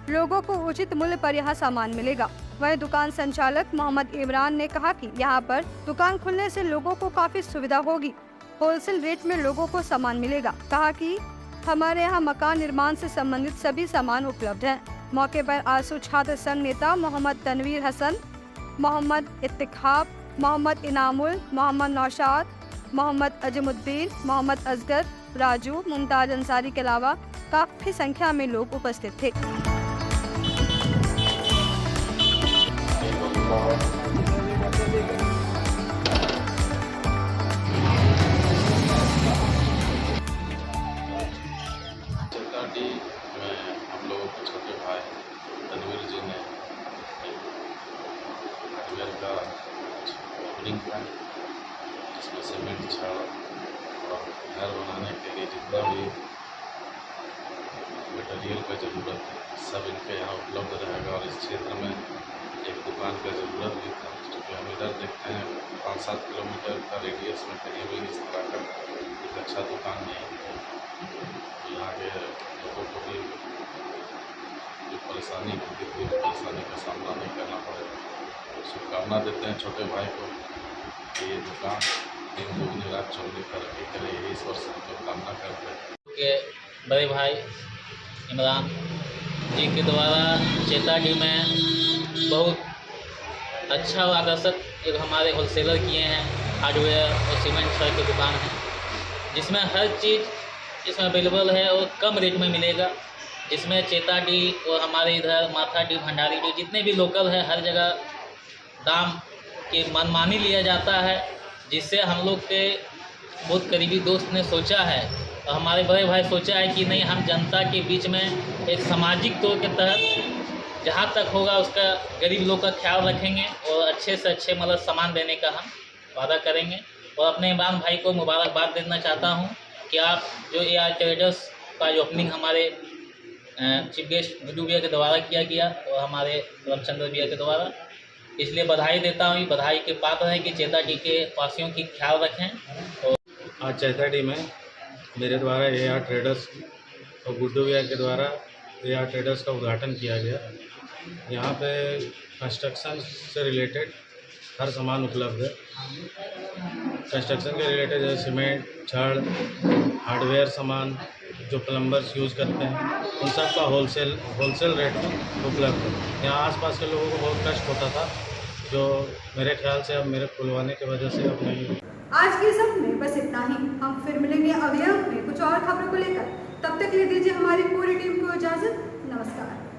लोगों को उचित मूल्य पर यहाँ सामान मिलेगा। वहीं दुकान संचालक मोहम्मद इमरान ने कहा कि यहाँ पर दुकान खुलने से लोगों को काफी सुविधा होगी, होलसेल रेट में लोगों को सामान मिलेगा। कहा कि हमारे यहाँ मकान निर्माण से संबंधित सभी सामान उपलब्ध हैं। मौके पर आरसू छात्र संघ नेता मोहम्मद तनवीर हसन, मोहम्मद इत्तिखाब, मोहम्मद इनामुल, मोहम्मद नौशाद, मोहम्मद अजमुद्दीन, मोहम्मद असगर, राजू, मुमताज अंसारी के अलावा काफी संख्या में लोग उपस्थित थे। चैताडी में हम लोगों के छोटे भाई तनवीर जी ने हार्डवेयर का ओपनिंग किया, इसमें सीमेंट छड़ और घर बनाने के लिए जितना भी मटेरियल का ज़रूरत है सब इनके यहाँ उपलब्ध रहेगा। और इस क्षेत्र में एक दुकान का ज़रूरत भी था, क्योंकि हम इधर देखते हैं 5-7 किलोमीटर का रेडियस में कहीं भी इस तरह का एक अच्छा दुकान नहीं है। यहाँ के लोगों को भी जो परेशानी होती थी वो परेशानी का सामना नहीं करना पड़ेगा। शुभकामना देते हैं छोटे भाई को कि ये दुकान दिन दुगनी रात चौगनी तरक्की करे, यही ईश्वर से हम लोग कामना करते हैं। के बड़े भाई इमरान जी के द्वारा चेताडी में बहुत अच्छा और आकर्षक एक हमारे होलसेलर किए हैं हार्डवेयर और सीमेंट छड़ की दुकान है, जिसमें हर चीज़ इसमें अवेलेबल है और कम रेट में मिलेगा। जिसमें चेताडी और हमारे इधर माथाडी भंडारी डी जितने भी लोकल है हर जगह दाम की मनमानी लिया जाता है, जिससे हम लोग के बहुत करीबी दोस्त ने सोचा है और हमारे बड़े भाई सोचा है कि नहीं, हम जनता के बीच में एक सामाजिक तौर के तहत जहाँ तक होगा उसका गरीब लोग का ख्याल रखेंगे और अच्छे से अच्छे मतलब सामान देने का हम वादा करेंगे। और अपने इमरान भाई को मुबारकबाद देना चाहता हूँ कि आप जो AR ट्रेडर्स का जो ओपनिंग हमारे चीफ गेस्ट गुड्डू भैया के द्वारा किया गया और हमारे रामचंद्र भैया के द्वारा, इसलिए बधाई देता हूँ। बधाई के पात्र हैं कि चेताडी के वासियों की ख्याल रखें। और आज चेताडी में मेरे द्वारा AR ट्रेडर्स और गुड्डू भैया के द्वारा AR ट्रेडर्स का उद्घाटन किया गया। यहाँ पे कंस्ट्रक्शन से रिलेटेड हर सामान उपलब्ध है। कंस्ट्रक्शन के रिलेटेड जैसे सीमेंट, छड़, हार्डवेयर सामान जो प्लम्बर्स यूज़ करते हैं उन सब का होलसेल रेट में उपलब्ध है। यहाँ आसपास के लोगों को बहुत कष्ट होता था, जो मेरे ख्याल से अब मेरे खुलवाने की वजह से अब नहीं। आज के सब में बस इतना ही। हम फिर मिलेंगे अगले हफ्ते कुछ और खबरों को लेकर। तब तक ले दीजिए हमारी पूरी टीम को इजाजत। नमस्कार।